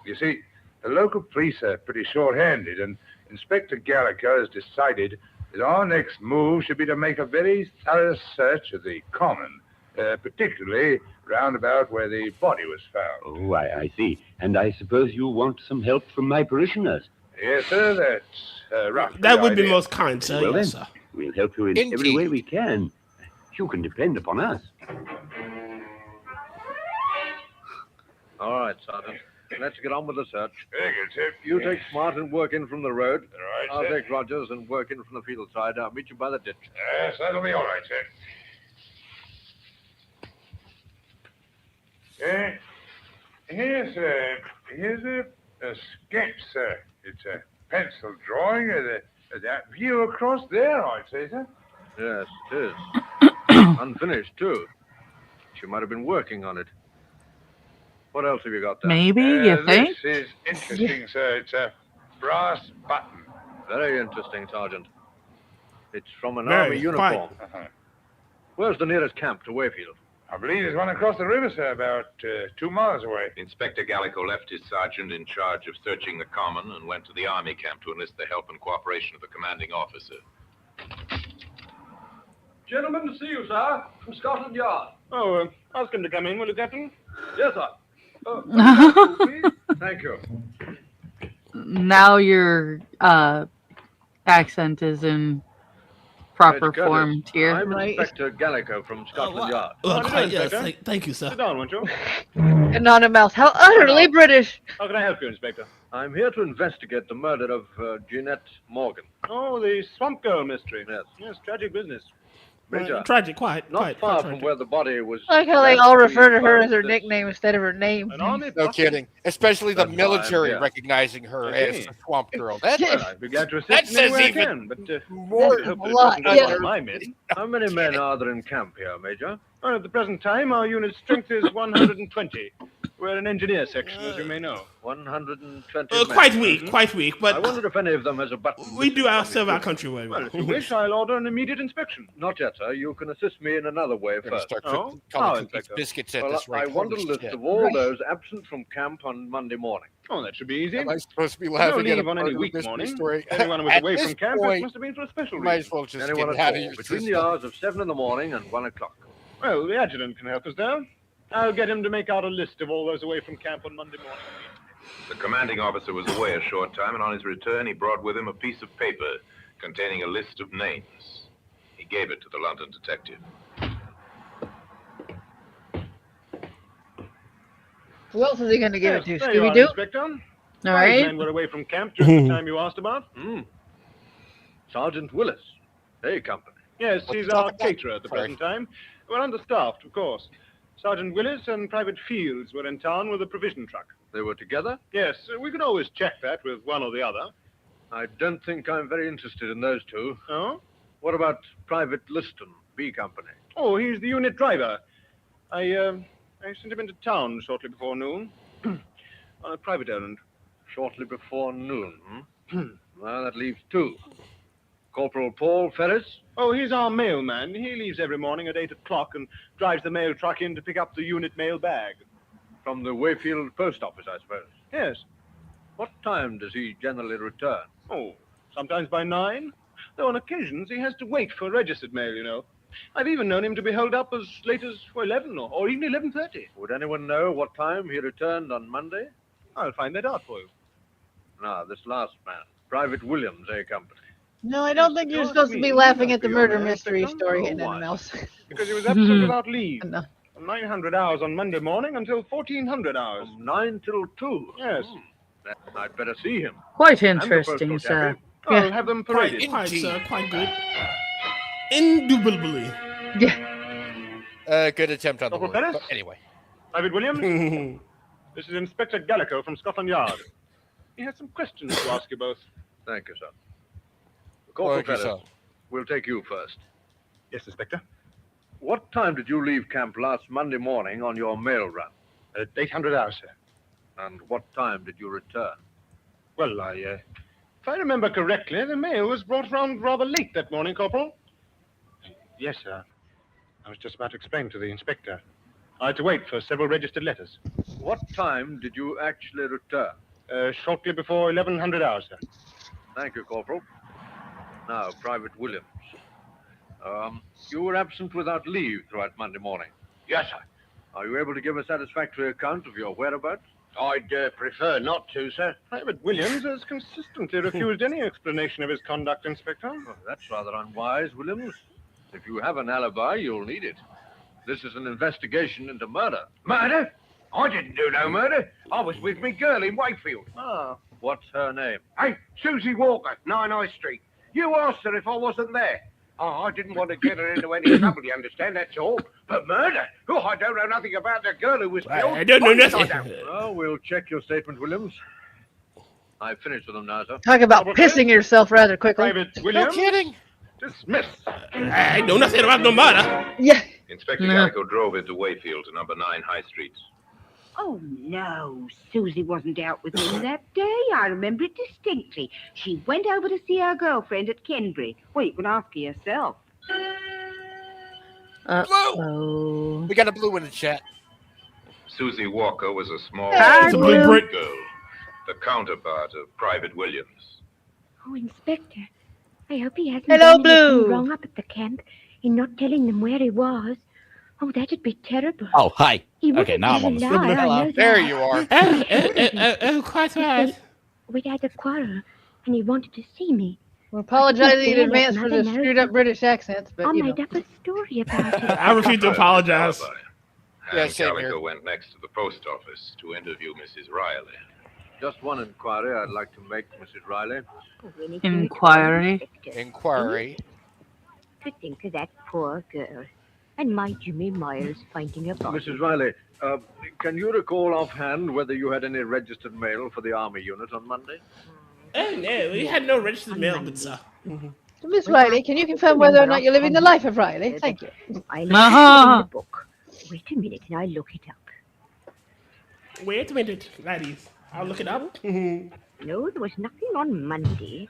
You see, the local police are pretty short-handed, and Inspector Gallagher has decided that our next move should be to make a very thorough search of the common, particularly round about where the body was found. Oh, I see. And I suppose you want some help from my parishioners. Yes, sir, that's roughly That the would be idea. most kind, sir. Well, Yes, then, sir. we'll help you in every way we can. You can depend upon us. All right, Sergeant. Let's get on with the search. Very good, sir. You take Smart and work in from the road. Right, I'll sir. take Rogers and work in from the field side. I'll meet you by the ditch. Yes, that'll be all right, sir. Here's a sketch, sir. It's a pencil drawing of that view across there, I'd say, sir. Yes, it is. Unfinished, too. She might have been working on it. What else have you got there? Maybe, you think? This is interesting, sir. It's a brass button. Very interesting, Sergeant. It's from an Very, army uniform. Uh-huh. Where's the nearest camp to Wayfield? I believe there's one across the river, sir, about 2 miles away. Inspector Gallico left his sergeant in charge of searching the common and went to the army camp to enlist the help and cooperation of the commanding officer. Gentlemen to see you, sir, from Scotland Yard. Oh, ask him to come in, will you, Captain? Yes, sir. Thank you. Now your accent is in proper Major form, Curtis, tier. I'm Inspector Gallico from Scotland Yard. Yes, thank you, sir. Sit down, won't you? Anonymous. How utterly British. How can I help you, Inspector? I'm here to investigate the murder of Jeanette Morgan. Oh, the Swamp Girl mystery. Yes. Yes, tragic business. Major, Tragic, quite. not far from where the body was. I like how they left, all refer to we her found as her this- nickname instead of her name. No kidding. Especially the That's military fine, yeah. recognizing her as Okay. the Swamp Girl. That, I'd be glad to that assist in any says way I even can, but more. I hope a that it lot, doesn't go yeah. on my men. How many men are there in camp here, Major? Well, at the present time, our unit's strength is 120. We're an engineer section, as you may know. 120 men. Quite weak, I but wondered if any of them has a button. we do serve our country very well. Well, if you wish, I'll order an immediate inspection. Not yet, sir. You can assist me in another way We're gonna first. start Oh? calling How, cookies Inspector? biscuits at Well, this rate. I want a Holy list shit. of all those absent from camp on Monday morning. Oh, that should be easy. Am I supposed to be No laughing at leave a on any murder week mystery morning. story? Anyone who was At away this from camp, it point, must have been for a special might reason. as well just Anyone get it at out of all, your between system. the hours of 7 in the morning and 1 o'clock. Well, the adjutant can help us there. I'll get him to make out a list of all those away from camp on Monday morning. The commanding officer was away a short time, and on his return, he brought with him a piece of paper containing a list of names. He gave it to the London detective. Who else is he going to give it to? Yes, there you are, Scooby-Doo? Inspector. All 5 right. men were away from camp during the time you asked about. Sergeant Willis, A Company. Yes, What's he's he our talking about? caterer at the present time. We're understaffed, of course. Sergeant Willis and Private Fields were in town with a provision truck. They were together? Yes, we could always check that with one or the other. I don't think I'm very interested in those two. Oh? What about Private Liston, B Company? Oh, he's the unit driver. I sent him into town shortly before noon. On a private errand. Shortly before noon, Well, that leaves 2. Corporal Paul Ferris? Oh, he's our mailman. He leaves every morning at 8 o'clock and drives the mail truck in to pick up the unit mail bag. From the Wayfield Post Office, I suppose. Yes. What time does he generally return? Oh, sometimes by 9. Though on occasions he has to wait for registered mail, you know. I've even known him to be held up as late as 11 or even 11:30. Would anyone know what time he returned on Monday? I'll find that out for you. Now, this last man, Private Williams, A Company. No, I don't think you're supposed to be laughing at the murder mystery story hitting anyone else. Because he was absent without leave. No. From 900 hours on Monday morning until 1400 hours. From 9 till 2? Yes. Then I'd better see him. Quite And the interesting, postal sir. cabby. I'll have them paraded. Quite, sir. Quite good. Indubitably. Yeah. Good attempt on the Corporal word. Pettis? But anyway. Private Williams? This is Inspector Gallico from Scotland Yard. He has some questions to ask you both. Thank you, sir. Corporal Thank you, Pettis, sir. we'll take you first. Yes, Inspector. What time did you leave camp last Monday morning on your mail run? At 800 hours, sir. And what time did you return? Well, if I remember correctly, the mail was brought round rather late that morning, Corporal. Yes, sir. I was just about to explain to the inspector. I had to wait for several registered letters. What time did you actually return? Shortly before 1100 hours, sir. Thank you, Corporal. Now, Private Williams. You were absent without leave throughout Monday morning. Yes, sir. Are you able to give a satisfactory account of your whereabouts? I'd prefer not to, sir. Private Williams has consistently refused any explanation of his conduct, Inspector. Oh, that's rather unwise, Williams. If you have an alibi, you'll need it. This is an investigation into murder. Murder? I didn't do no murder. I was with me girl in Wakefield. Ah. What's her name? Hey, Susie Walker, 9 High Street. You asked her if I wasn't there. Oh, I didn't want to get her into any trouble, you understand, that's all. But murder? Oh, I don't know nothing about the girl who was killed. I don't know Honest, nothing. I don't. Well, we'll check your statement, Williams. I've finished with them now, sir. Talk about pissing yourself rather quickly. Private Williams? No kidding. Dismiss. I know nothing about no murder. Yeah. Inspector Gallico drove into Wayfield to number 9 High Street. Oh, no. Susie wasn't out with him that day. I remember it distinctly. She went over to see her girlfriend at Kenbury. Well, you can ask her yourself. Blue! We got a blue in the chat. Susie Walker was a small It's a blue brick. girl, the counterpart of Private Williams. Oh, Inspector, I hope he hasn't Hello, done anything Blue. wrong up at the camp in not telling them where he was. Oh, that'd be terrible. Oh, hi. He Okay, wouldn't now I'm tell on a the lie, I Hello. know There that. you are. Quite right. We'd had a quarrel, and he wanted to see me. We're apologizing in There, advance let for the Mother know. screwed up British accents, but I you know. made up a story about it. I refuse to apologize. Yeah, And same here. Gallico went next to the post office to interview Mrs. Riley. Just one inquiry I'd like to make, Mrs. Riley. Inquiry. Inquiry. To think of that poor girl. And my Jimmy Myers finding a body. Mrs. Riley, can you recall offhand whether you had any registered mail for the Army unit on Monday? Oh, no, we had no registered mail, but sir. So, Miss Riley, can you confirm whether or not you're living the life of Riley? Thank you. I left it in the book. Wait a minute and I'll look it up. Wait a minute, ladies. I'll look it up. No, there was nothing on Monday.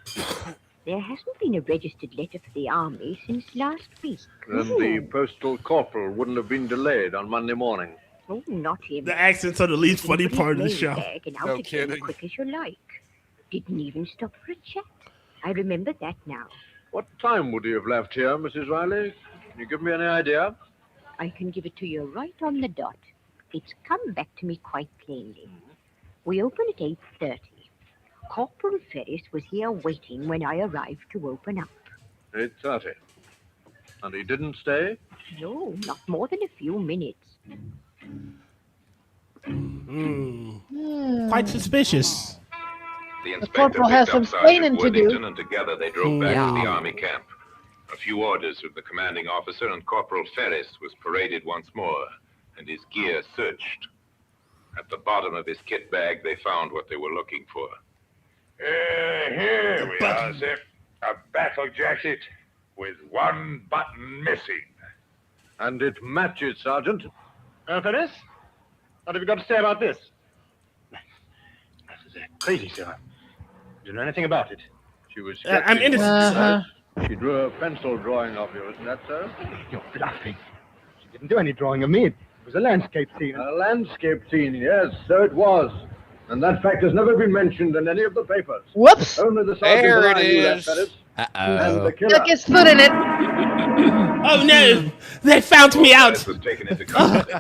There hasn't been a registered letter for the Army since last week. Then the postal corporal wouldn't have been delayed on Monday morning. Oh, not him. The accents are the least funny part of the show. Bag and out No again kidding. quick as you like. Didn't even stop for a chat. I remember that now. What time would he have left here, Mrs. Riley? Can you give me any idea? I can give it to you right on the dot. It's come back to me quite plainly. We open at 8:30. Corporal Ferris was here waiting when I arrived to open up. 8:30. And he didn't stay? No, not more than a few minutes. Quite suspicious. The inspector corporal has picked up some explaining Sergeant to do. Worthington, and together they drove back to the army camp. A few orders from the commanding officer, and Corporal Ferris was paraded once more, and his gear searched. At the bottom of his kit bag, they found what they were looking for. Here we are, sir. A battle jacket with one button missing. And it matches, Sergeant. Ferris? What have you got to say about this? This is crazy, sir. Do you know anything about it? She was I'm innocent. She drew a pencil drawing of you, isn't that so? You're bluffing. She didn't do any drawing of me. It was a landscape scene. A landscape scene, yes, so it was. And that fact has never been mentioned in any of the papers. Whoops! Only the sergeant There and I it knew that, is. Ferris. Uh-oh. And the killer. Stuck his foot in it. Oh no! They found me out. Ferris was taken into custody,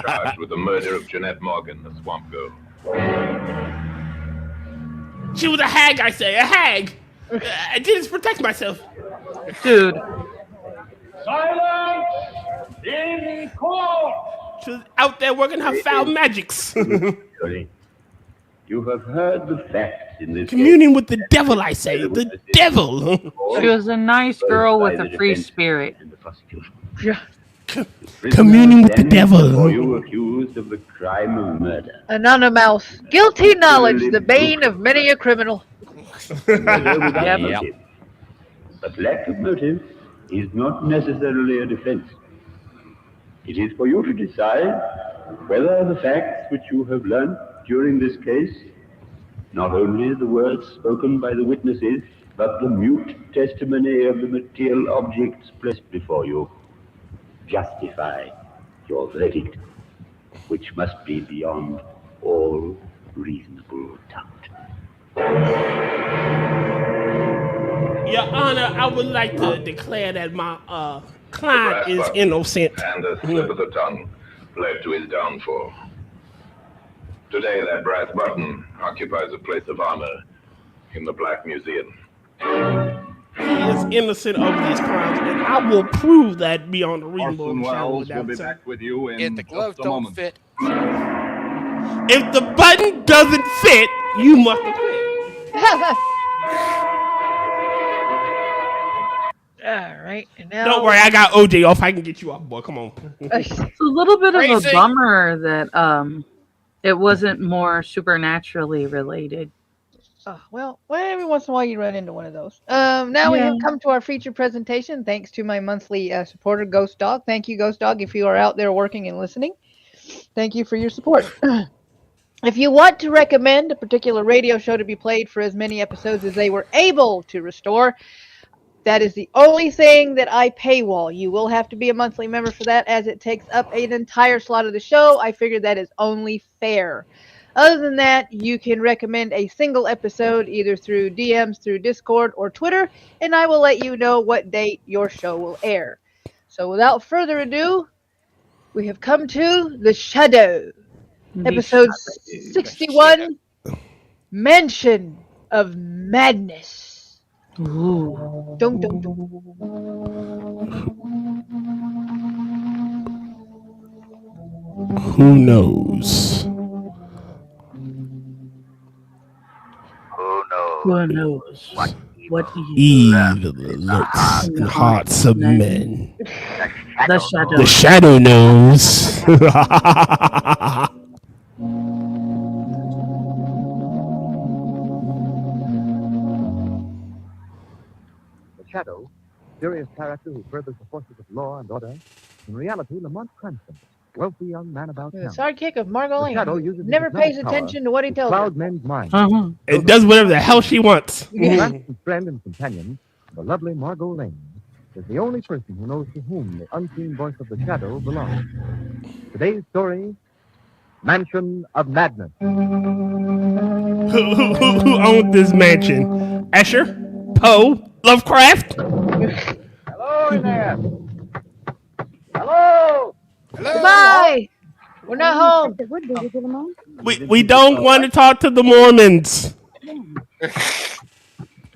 charged with the murder of Jeanette Morgan, the swamp girl. She was a hag, I say, a hag. I did it to protect myself. Dude. Silence in court! She was out there working her foul magics. You have heard the facts in this Communing with the devil, I say. The devil. She was a nice girl with a free spirit. Communing with the devil. You accused of the crime of murder. Anonymous. Guilty knowledge, the bane of many a criminal. Motive. But lack of motive is not necessarily a defense. It is for you to decide whether the facts which you have learnt during this case, not only the words spoken by the witnesses, but the mute testimony of the material objects placed before you, justify your verdict, which must be beyond all reasonable doubt. Your Honor, I would like to declare that my client is innocent. And a slip of the tongue led to his downfall. Today, that brass button occupies a place of honor in the Black Museum. He is innocent of these crimes, and I will prove that beyond a reasonable Orson shadow Welles will of be doubt. back with you in If the gloves just a don't moment. fit. If the button doesn't fit, you must acquit. All right, and now. Don't worry, I got OJ off. I can get you off, boy. Come on. It's a little bit of a Crazy. bummer that it wasn't more supernaturally related. Well, every once in a while you run into one of those. Now we have come to our feature presentation. Thanks to my monthly supporter, Ghost Dog. Thank you, Ghost Dog, if you are out there working and listening. Thank you for your support. If you want to recommend a particular radio show to be played for as many episodes as they were able to restore, that is the only thing that I paywall. You will have to be a monthly member for that, as it takes up an entire slot of the show. I figure that is only fair. Other than that, you can recommend a single episode either through DMs, through Discord, or Twitter, and I will let you know what date your show will air. So without further ado, we have come to The Shadow. Episode 61, Mansion of Madness. Ooh. Dun, dun, dun. Who knows? Who knows what Evil looks in hearts of men. The shadow. The shadow knows. The Shadow, serious character who furthers the forces of law and order. In reality, Lamont Cranston, wealthy young man about The town. sidekick of Margot The Shadow Lane. uses his Never pays hypnotic power attention to what he to tells her. cloud men's minds. And does whatever the hell she wants. Cranston's friend and companion, the lovely Margot Lane, is the only person who knows to whom the unseen voice of the Shadow belongs. Today's story, Mansion of Madness. Who owned this mansion? Escher? Poe? Lovecraft? Hello in there. Hello. Goodbye. We're not home. We don't want to talk to the Mormons.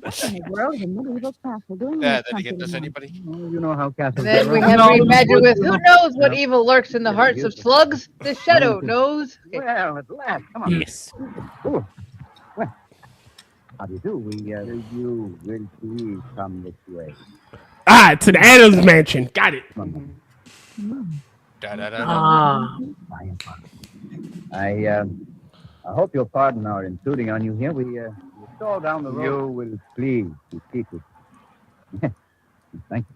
What in the world is a medieval castle doing in Yeah, this then again, country does tonight? anybody? Oh, you know how castles And then get we run. have No, Reed Badger with who knows what No. evil lurks in the hearts of slugs? The shadow knows. Okay. Well, at last, come on. Yes. Oh, well, how do you do? You will please come this way. Ah, to the Adams Mansion. Got it. Da da da da. Ah. I hope you'll pardon our intruding on you here. We stalled down the road. You will please be seated. Thank you.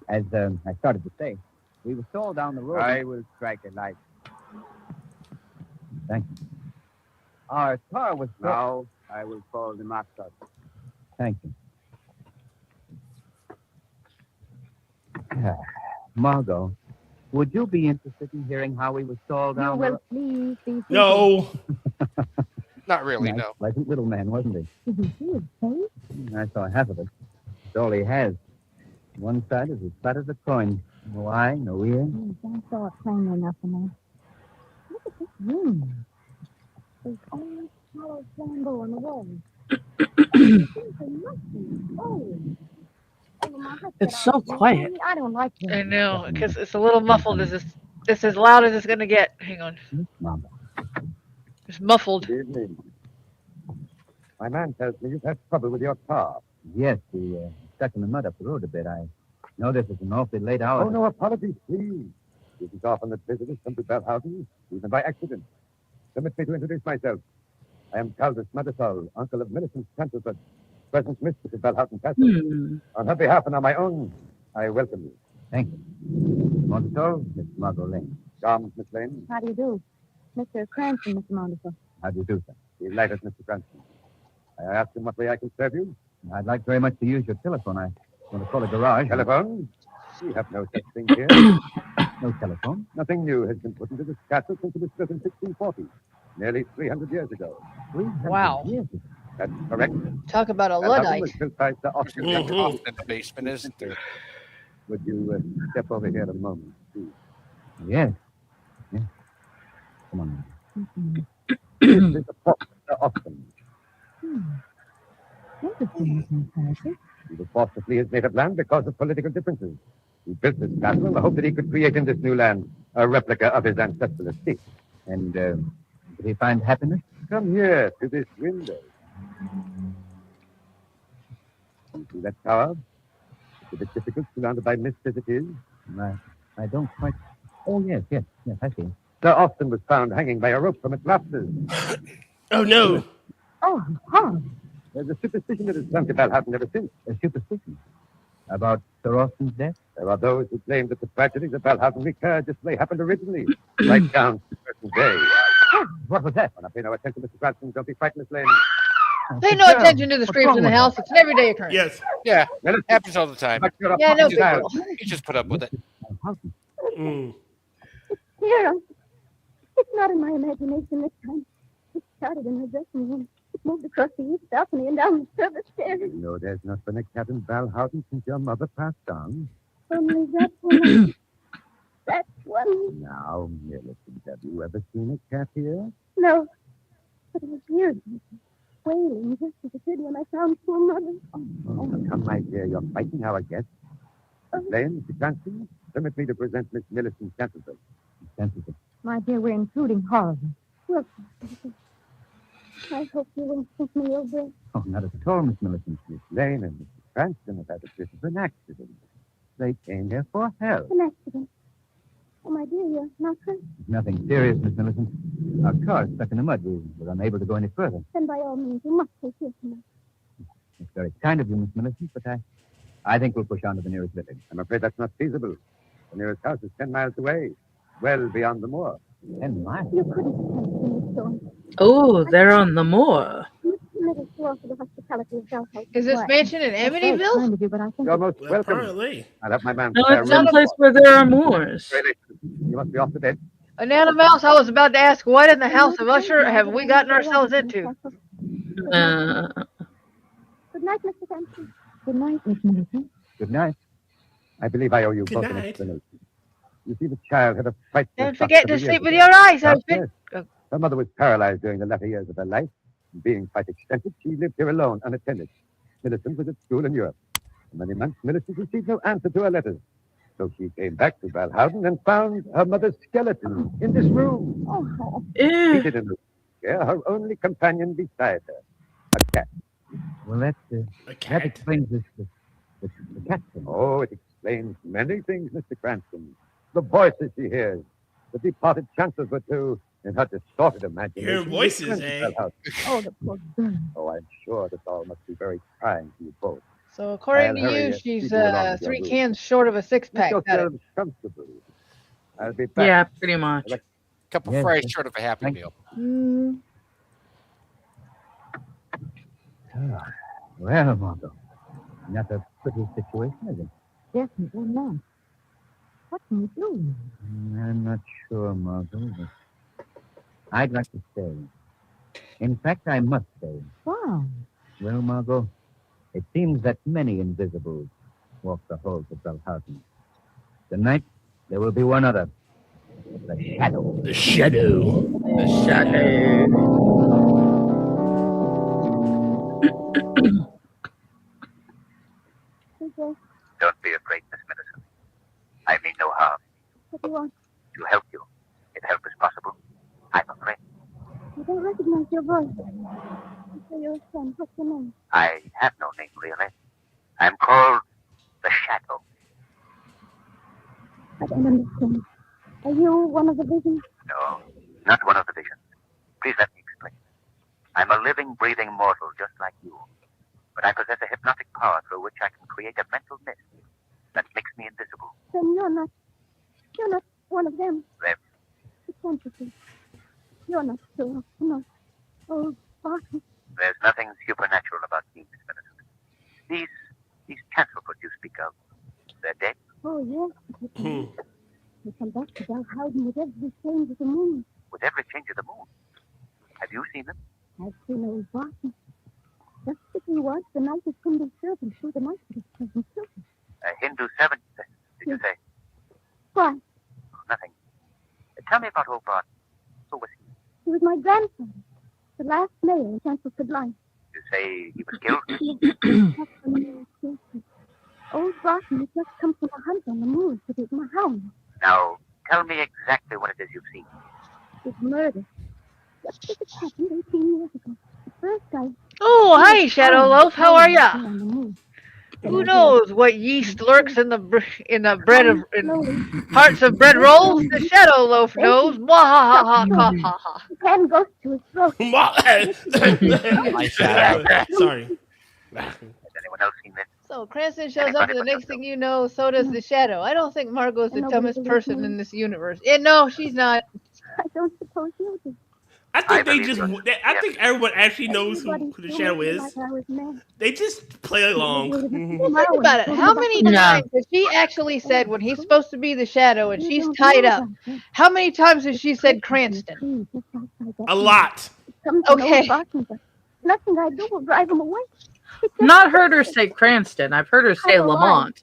As I started to say, we were stalled down the road. I will strike a light. Thank you. Our car was... Now, I will call the master. Thank you. Margot, would you be interested in hearing how we were stalled You down the will road? please be seated. No. Not really, Nice, no. pleasant little man, wasn't he? Did you see his face? I saw half of it. It's all he has. One side is as flat as a coin. No eye, no ear. I saw it plainly enough in there. Look at this room. There's only hollow flambeau on the wall. It's so quiet. I don't like this. I know, because it's a little muffled. It's as loud as it's going to get. Hang on. It's muffled. Good evening. My man tells me you've had trouble with your car. Yes, we stuck in the mud up the road a bit. I know this is an awfully late hour. Oh, no apologies, please. It is often that visitors come to Bellhausen, even by accident. Permit me to introduce myself. I am Caldas Madisol, uncle of Millicent Canterford, present mistress of Bellhausen Castle. On her behalf and on my own, I welcome you. Thank you. Montisol, Miss Margot Lane. Charms, Miss Lane. How do you do? Mr. Cranston, Mr. Montefiore. How do you do, sir? Delighted, Mr. Cranston. I ask in what way I can serve you? I'd like very much to use your telephone. I want to call a garage. Telephone? We have no such thing here. No telephone? Nothing new has been put into this castle since it was built in 1640, nearly 300 years ago. Wow. That's correct. Talk about a Bellhausen Luddite. was built by Sir Oscar There's Jackson. often in the basement, isn't there? Would you step over here a moment, please? Yes. Yes. Come on. This is the port, Sir Oscar. Interesting, Mr. Cranston. He was forced to flee his native land because of political differences. He built this castle in the hope that he could create in this new land a replica of his ancestral estate. And did he find happiness? Come here to this window. You see that tower? It's a bit difficult, surrounded by mist as it is. I don't quite... Oh, yes, I see. Sir Austin was found hanging by a rope from its rafters. Oh, no. Oh, horrible. There's a superstition that has clung to Bellhausen ever since. A superstition? About Sir Austin's death? There are those who claim that the tragedies of Bellhausen recur just as they happened originally, right down to the present day. What was that? When I pay no attention, Mr. Cranston, don't be frightened, Miss Lane. Pay no attention to the screams in the house. It's an everyday occurrence. Yes. Yeah, it happens all the time. Yeah, no big deal. You just put up with it. Mm. Here, it's not in my imagination this time. It started in her dressing room. It moved across the east balcony and down the service stairs. No, there's not been a cat in Bellhausen since your mother passed on. Only that one. That one. Now, Millicent, have you ever seen a cat here? No. But it was here, wailing just as it did when I found poor mother. Oh, come, my dear, you're fighting our guest. Miss Lane, Mr. Cranston, permit me to present Miss Millicent Canterville. Canterville. My dear, we're intruding horribly. Look, I hope you won't think me over. Oh, not at all, Miss Millicent. Miss Lane and Mr. Cranston have had a bit of an accident. They came here for help. An accident. Oh, my dear, you're not hurt. Nothing serious, Miss Millicent. Our car's stuck in the mud. We were unable to go any further. Then by all means, you must take care of me. It's very kind of you, Miss Millicent, but I think we'll push on to the nearest village. I'm afraid that's not feasible. The nearest house is 10 miles away, well beyond the moor. 10 miles? You couldn't help in this storm. Oh, they're on the moor. Let us go for the hospitality of Belfast. Is this mansion in Amityville? Kind of you, but I think You're most welcome. Apparently. I'll have my man. No, it's someplace where there are moors. Really? You must be off to bed. Anana Mouse, I was about to ask, what in the house of Usher have we gotten ourselves into? Good night, Mr. Cranston. Good night, Miss Millicent. Good night. I believe I owe you Good both an night. explanation. You see, the child had a frightful Don't shock forget to several sleep years with ago. your eyes Yes, open. yes. Her mother was paralyzed during the latter years of her life. Being quite eccentric, she lived here alone, unattended. Millicent was at school in Europe. For many months, Millicent received no answer to her letters. So she came back to Valhausen and found her mother's skeleton in this room. Oh, Seated in the room, here, her only companion beside her, a cat. Well, that explains this. The cat thing. Oh, it explains many things, Mr. Cranston. The voices she hears, the departed chances were too, in her distorted imagination. Hearing voices, returned to eh? Valhausen. oh, the poor girl. Oh, I'm sure this all must be very trying to you both. So according I'll to hurry you, and she's speak you along with your 3 room. cans short of a 6-pack. Make Got it. yourselves comfortable. I'll be back. Yeah, pretty much. A couple Yes, fries yes. short of a Happy Meal. Well, Margot, not a pretty situation, is it? Definitely not. What can we do? I'm not sure, Margot, but I'd like to stay. In fact, I must stay. Why? Well, Margot, it seems that many invisibles walk the halls of Valhausen. Tonight, there will be one other. The Shadow. The Shadow. The Shadow. Don't be afraid, Miss Millicent. I mean no harm. What do you want? To help you, if help is possible. I'm a friend. I don't recognize your voice. You say you're a son. What's your name? I have no name, really. I'm called the Shadow. I don't understand. Are you one of the visions? No, not one of the visions. Please let me explain. I'm a living, breathing mortal just like you. But I possess a hypnotic power through which I can create a mental mist that makes me invisible. Then you're not one of them. Them. The fantasy. You're not sure. No. Oh, Barton. There's nothing supernatural about me, Miss Millicent. These Chancelford you speak of, they're dead. Oh, yes. They come back to Valhausen with every change of the moon. With every change of the moon. Have you seen them? I've seen old Barton. Just as he was the night of Hindu servant through the night of his present children. A Hindu servant, did you say? Why? Oh, nothing. Tell me about old Barton. Who was he? He was my grandfather. The last mayor in Chancelford Life. You say he was killed? Old Barton had just come from a hunt on the moors with his hound. Now, tell me exactly what it is you've seen. His murder. Just as it happened 18 years ago. The first guy. Oh, hi, Shadow Loaf. How are ya? Who knows what yeast lurks in the bread of hearts of bread rolls? The Shadow Loaf knows. Mwahaha. His hand goes to his throat. Sorry. Has anyone else seen this? So Cranston shows up, and the next thing you know, so does the Shadow. I don't think Margot's the dumbest person in this universe. Yeah, no, she's not. I don't suppose you do. I think everyone actually knows who the Shadow is. They just play along. Think about it. How many times has she actually said when he's supposed to be the Shadow and she's tied up? How many times has she said Cranston? A lot. Okay. Nothing I do will drive him away. Not heard her say Cranston. I've heard her say Lamont.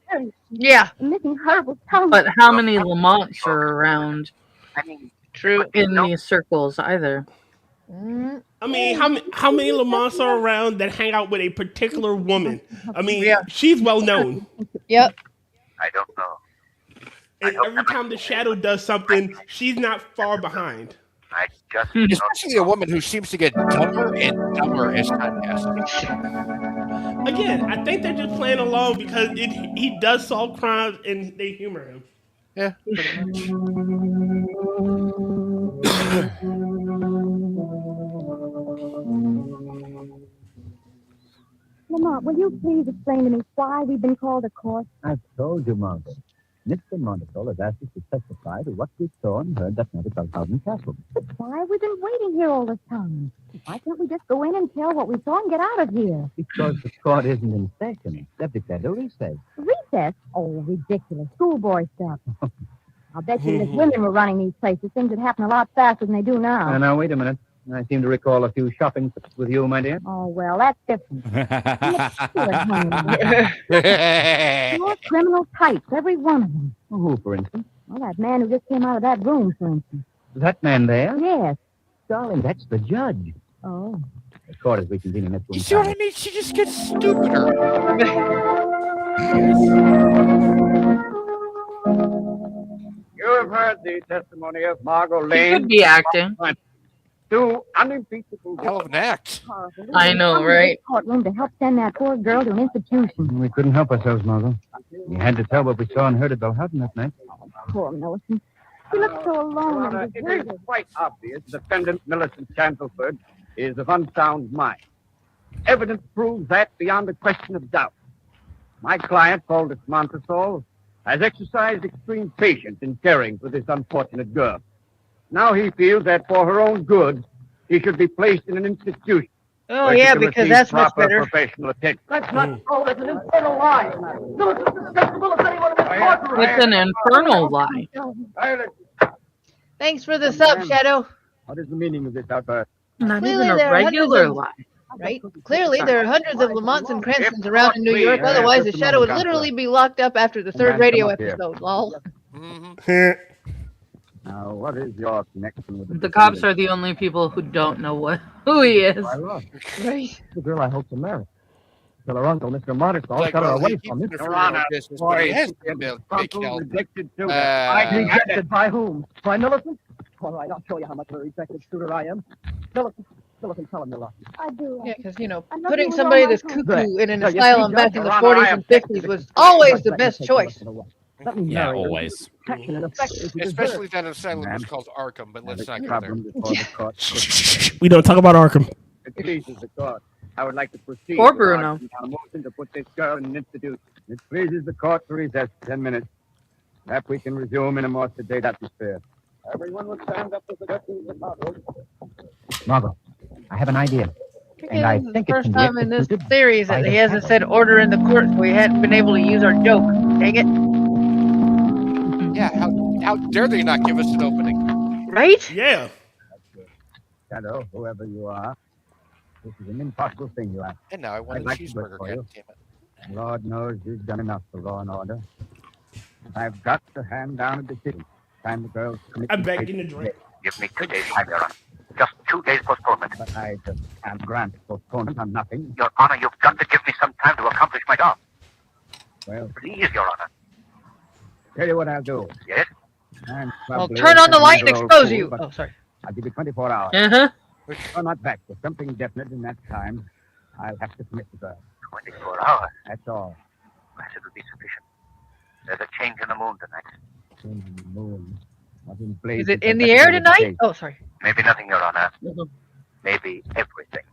Yeah. Making horrible sounds. But how many Lamonts are around? True. In these circles either. I mean, how many Lamonts are around that hang out with a particular woman? I mean, she's well known. Yep. I don't know. And every time the Shadow does something, she's not far behind. I just Especially a woman who seems to get dumber and dumber as time passes. Again, I think they're just playing along because he does solve crimes and they humor him. Yeah, pretty much. Lamont, will you please explain to me why we've been called to court? I've told you, Margot. Mr. Monaco has asked us to testify to what we saw and heard that night at Valhausen Castle. But why have we been waiting here all this time? Why can't we just go in and tell what we saw and get out of here? Because the court isn't in session. They've declared a recess. Recess? Oh, ridiculous. Schoolboy stuff. I'll bet you if women were running these places, things would happen a lot faster than they do now. Now, wait a minute. I seem to recall a few shopping trips with you, my dear. Oh, well, that's different. More criminal types, every one of them. Who, for instance? Well, that man who just came out of that room, for instance. That man there? Yes. Darling, that's the judge. Oh. The court is reconvening this room. You see what I mean? She just gets stupider. You have heard the testimony of Margot He Lane. could be acting. Two unimpeachable. Hell of an act. I know, right? Courtroom to help send that poor girl to an institution. We couldn't help ourselves, Margot. We had to tell what we saw and heard at Belhoughton that night. Poor Millicent. She looks so alone and It deserted. is quite obvious defendant Millicent Chandleford is of unsound mind. Evidence proves that beyond a question of doubt. My client, Aldous Montresol, has exercised extreme patience in caring for this unfortunate girl. Now he feels that for her own good, she should be placed in an institution. Oh, where she yeah, can because receive that's much proper better. professional attention. That's not all. That's an infernal lie. Millicent is as capable as anyone in this courtroom. It's an infernal lie. Thanks for the sub, Shadow. What is the meaning of this outburst? Not Clearly even a there are hundreds regular of- lie. Right? Clearly, there are hundreds of Lamonts and Cranstons around in New York. Otherwise, the Shadow would literally be locked up after the third radio episode. Lol. Now, what is your connection with The cops are the only people who don't know who he is. Right. The girl I hope to marry. Till her uncle, Mr. Montresol, Like, cut her well, away he keeps from me. it for his own business, but he has been big help. Rejected too. Rejected by whom? By Millicent? All right, I'll show you how much of a rejected suitor I am. Millicent, tell him you love me. I do. Yeah, because, you know, I'm not putting doing somebody all my that's time. cuckoo in an No, you see, asylum Judge, back in the Your Honor, 40s I and object to 50s the was decision. always the Let me best take choice. Millicent away. Let me Yeah, marry her. always. Protection and affection she Especially deserves. that asylum was called Arkham, but let's not go there. Problem before the court. We don't talk about Arkham. It pleases the court. I would like to proceed. Or with Bruno. argument on a motion to put this girl in an institution. It pleases the court to recess 10 minutes. Perhaps we can resume in a more sedate atmosphere. Everyone will stand up for the deputy of Margot, I have an idea. And I This is the think it first can be time in this executed series by that the he hasn't said order in the court, so we hadn't been able to use our joke. Dang it. Yeah, how dare they not give us an opening? Right? Yeah. Shadow, whoever you are, this is an impossible thing you ask. And now I want I'd a like to do it cheeseburger, for you. goddammit. Lord knows you've done enough for law and order. I've got to hand down a decision. Time the girl's I'm begging to drink. Give me 2 days time, Your Honor. Just 2 days postponement. But I just can't grant postponement on nothing. Your Honor, you've got to give me some time to accomplish my job. Well, Please, Your Honor. tell you what I'll do. Yes? I'm Well, probably turn on the a light and little expose fool, you. but Oh, sorry. I'll give you 24 hours. Uh-huh. Or not back. If something definite in that time, I'll have to commit the girl. 24 hours. That's all. Perhaps it'll be sufficient. There's a change in the moon tonight. Change in the moon. What in Is blazes it in has the that air to do with the tonight? case? Oh, sorry. Maybe nothing, Your Honor. Maybe everything.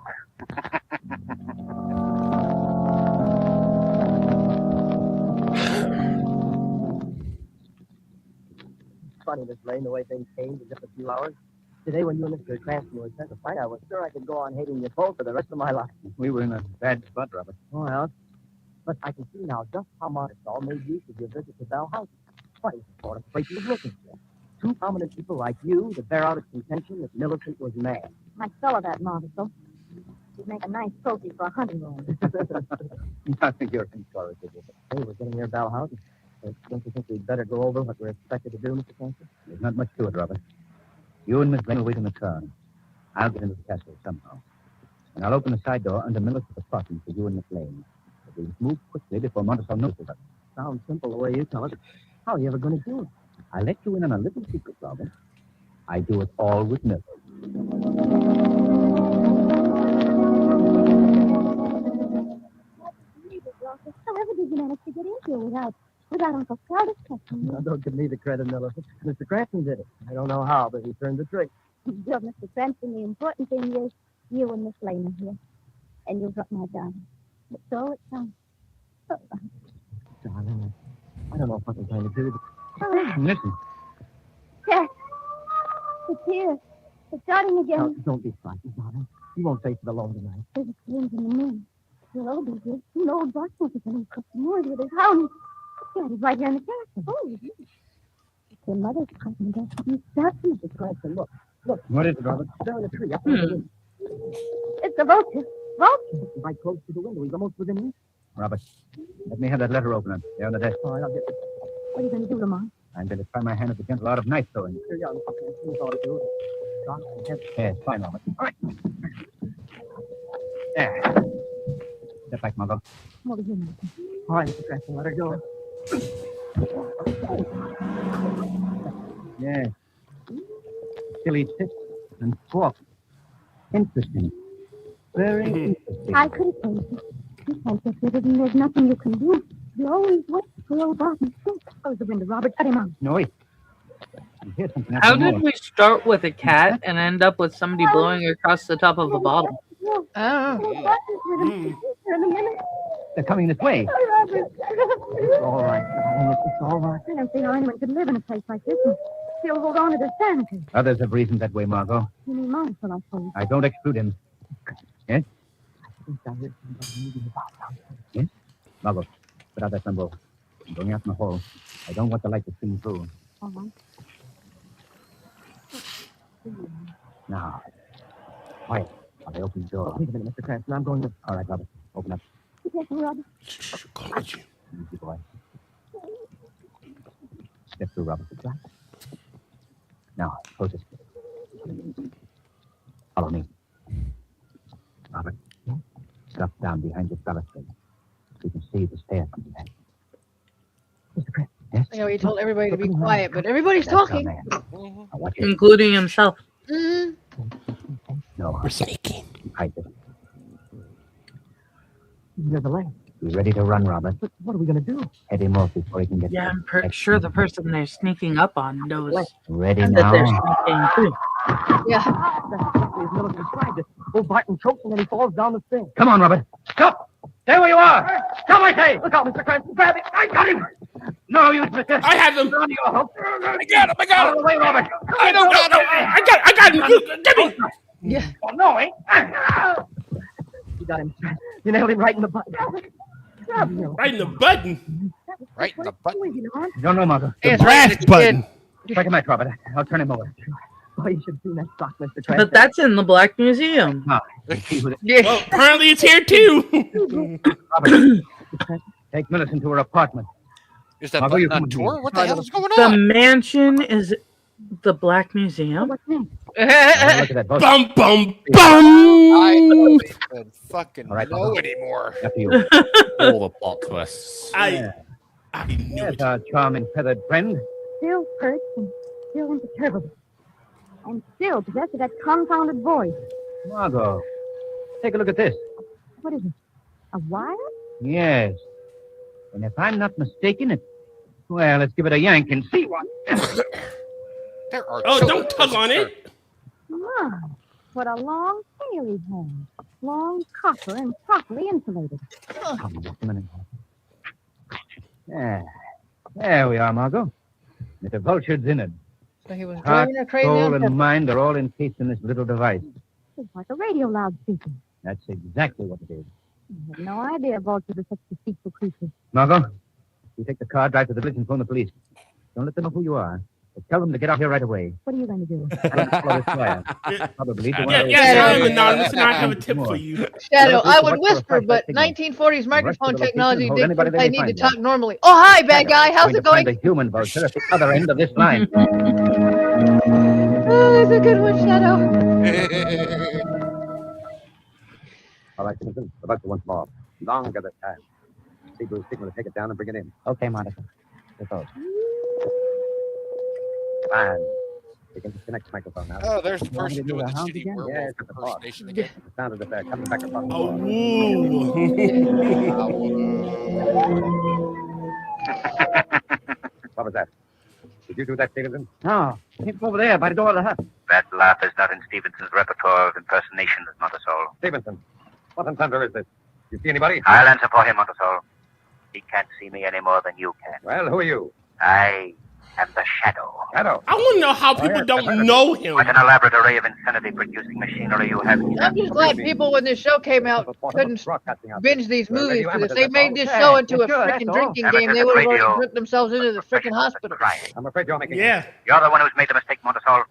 Funny, Miss Lane, the way things changed in just a few hours. Today, when you and Mr. Cranston were sent to fight, I was sure I could go on hating you both for the rest of my life. We were in a bad spot, Robert. Oh, well. But I can see now just how Montresol made use of your visit to Bell House. What is the sort of place he was looking for? Two prominent people like you to bear out its contention that Millicent was mad. I saw that, Montresol. You'd make a nice trophy for a hunting room. I think you're incorrigible. Hey, we're getting near Bell House. Don't you think we'd better go over what we're expected to do, Mr. Cranston? There's not much to it, Robert. You and Miss Lane will wait in the car. I'll get into the castle somehow. And I'll open the side door under Millicent's apartment for you and Miss Lane. But we'll move quickly before Montresol notices us. Sounds simple the way you tell it. How are you ever going to do it? I'll let you in on a little secret, Robert. I do it all with Millicent. However did you manage to get in here without Uncle Crowder's touching you? Now, don't give me the credit, Millicent. Mr. Cranston did it. I don't know how, but he turned the trick. Well, Mr. Cranston, the important thing is you and Miss Lane are here. And you've got my darling. So it sounds. Oh, Darling, I don't know what I'm trying to do. oh. Listen. Yes. It's here. It's starting again. Now, don't be frightened, darling. You won't face it alone tonight. There's a change in the moon. You'll all be here. You know, old Boston is going to cook some more with his hound. Daddy's right here in the castle. Oh, your mother's pregnant. You start to Mr. Cranston. Look. What is it, Robert? There in the tree. Up in the window. It's a vulture. Vulture. Right close to the window. He's almost within reach. Robert, let me have that letter opener. There on the desk. All right, I'll get it. What are you going to do, Lamont? I'm going to try my hand at the gentle art of knife throwing. You're young. That's all to do. Yes, fine, Robert. All right. There. Step back, Margot. Over here, Matson. All right, Mr. Cranston, let her go. Yes. Silly tips and talk. Interesting. Very interesting. I couldn't say it. You can't get rid of him. There's nothing you can do. You always wait for old Barton. Close the window, Robert. Cut him out. No, wait. I hear something. How did we start with a cat and end up with somebody blowing across the top of a bottle? They're coming this way. It's all right, darling. It's all right. I don't see how anyone could live in a place like this and still hold on to their sanity. Others have reasoned that way, Margot. You mean mindful, I suppose. I don't exclude him. Yes? I think I heard somebody moving about. Yes? Margot, put out that number. I'm going out in the hall. I don't want the light to stream through. All right. Now, quiet. While I open the door. Wait a minute, Mr. Cranston. I'm going to... All right, Robert. Open up. Yes, Robert. Easy, boy. Step through, Robert. Right. Now, close it. Follow me. Robert, stop down behind this balustrade. You can see the stair from behind. Mr. Cranston. Yes? You know, he told everybody to be quiet, but everybody's talking. Including himself. Mm. No. We're sneaking. Hide this. Near the light. Be ready to run, Robert. But what are we going to do? Head him off before he can get Yeah, I'm pretty sure the person they're sneaking up on knows Ready that now? they're sneaking too. Yeah. Millicent tried to. Old Barton chokes and then he falls down the stairs. Come on, Robert. Stop! Stay where you are! Stop, I say! Look out, Mr. Cranston. Grab it! I got him! No use, mister. I have him. On your hook. I got him. Out of the way, Robert. I don't know. I got him. Get me. Yeah. Oh, no, eh? You got him. You nailed him right in the butt. Right in the button. Right in the button. No, no, Margot. The brass button. Strike a match, Robert. I'll turn him over. Oh, you should see that sock, Mr. Cranston. But that's in the Black Museum. No. Well, apparently it's here too. Robert, take Millicent to her apartment. Is that Margot, you button on come with tour? me. What the hell is going The on? mansion is the Black Museum. Look at that boat. Bum bum I bum. don't even fucking All right, know Margot. anymore. After you. All the plot twists. I knew Yes, it. our charming feathered friend. Still perched and still imperturbable. And still possessed of that confounded voice. Margot, take a look at this. What is it? A wire? Yes. And if I'm not mistaken, well, let's give it a yank and see what. There are Oh, so don't tug on it. My, what a long tail he has. Long, copper, and properly insulated. Come on, just a minute. There we are, Margot. The vulture's in it. So he was Heart, driving her crazy soul, on and purpose. mind are all encased in this little device. It's like a radio loudspeaker. That's exactly what it is. I had no idea vultures are such deceitful creatures. Margot, you take the car, drive to the village, and phone the police. Don't let them know who you are. But tell them to get out here right away. What are you going to do? Follow this wire. Probably. Yes, I'm anonymous, and I have a tip for you. Shadow, I would Watch for a whisper, but flashlight signal. 1940s microphone the location technology and hold dictates anybody I they need to find talk there. normally. Oh, hi, bad guy. How's it Find going? a human vulture at the other end of this line. Oh, that's a good one, Shadow. All right, Simpson. The vulture once more. Longer this time. See Bruce signal to take it down and bring it in. Okay, Monica. Suppose. Fine. We can disconnect the microphone now. Oh, there's the You want me to person do doing the the hound city again? werewolf Yes, the boss. impersonation again. The sound of the bear coming back across the Oh, What was that? Did you do that, Stevenson? No. Came from over there by the door of the hut. That laugh is not in Stevenson's repertoire of impersonations, Montesol. Stevenson, what in thunder is this? You see anybody? I'll answer for him, Montesol. He can't see me any more than you can. Well, who are you? I am the Shadow. Shadow? I want to know how people don't know him. What an elaborate array of insanity-producing machinery you have here. I'm just glad people, when this show came out, couldn't binge these movies. Because if they made this show into a freaking drinking game, they would have already put themselves into the freaking hospital. I'm afraid you're making You're the one who's made the mistake, Montesol.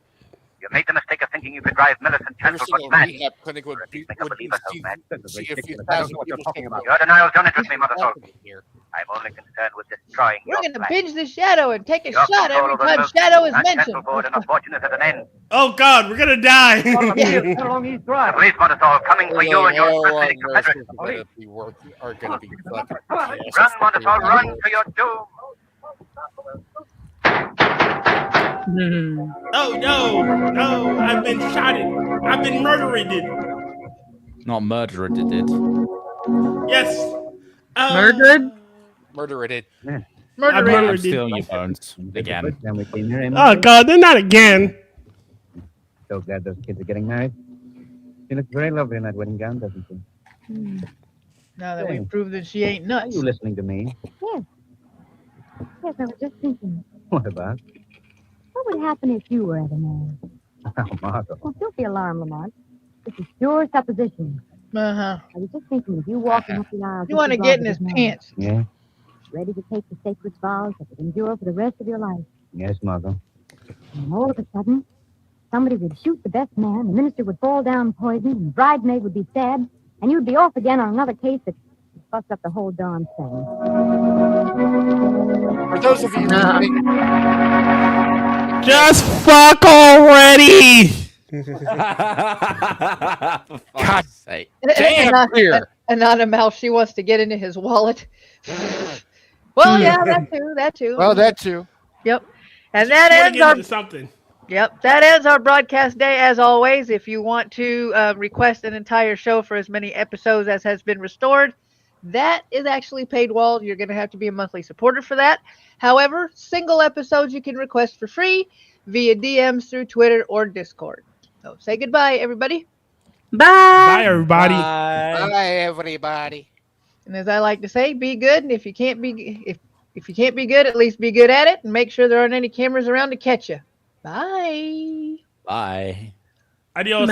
You made the mistake of thinking you could drive Millicent Every Chandler single mad. rehab clinic would see a few I don't thousand know what you're people talking about. Your denials don't interest me, Mother Soul. here. I'm only concerned with destroying We're your going to plan. binge the Shadow and take a Your shot control every over the time milk Shadow is and mentioned. Central Board and the fortune is at an end. Oh God, we're gonna die. The police, Mother Soul, coming for you and your prosthetic Confederates. Are going to be fucking Run, Mother Soul, run to your doom. Oh no, I've been shotted. I've been murdered. Not murdered, it did. Yes. Murdered? Murdered it. I'm stealing your phones again. Oh, God, they're not again. So glad those kids are getting married. She looks very lovely in that wedding gown, doesn't she? Now that we proved that she ain't Are nuts. you listening to me? Yes. Yes, I was just thinking. What about? What would happen if you were at a man? Oh, Margot. Well, don't be alarmed, Lamont. This is pure supposition. Uh-huh. I was just thinking of you walking up the aisle. You want to get in his pants. Yeah? Ready to take the sacred vows that would endure for the rest of your life. Yes, Margot. And all of a sudden, somebody would shoot the best man, the minister would fall down poisoned, and the bridesmaid would be stabbed, and you'd be off again on another case that would bust up the whole darn thing. For those of you listening, Just fuck already. God sake. Damn clear. Anonymous, she wants to get into his wallet. Well, yeah, that too. Well, that too. Yep. And that ends our something. Yep, that ends our broadcast day. As always, if you want to request an entire show for as many episodes as has been restored, that is actually paid wall. You're going to have to be a monthly supporter for that. However, single episodes you can request for free via DMs through Twitter or Discord. So say goodbye, everybody. Bye. Bye, everybody. Bye, everybody. And as I like to say, be good. And if you can't be if you can't be good, at least be good at it, and make sure there aren't any cameras around to catch you. Bye. Bye. Adios.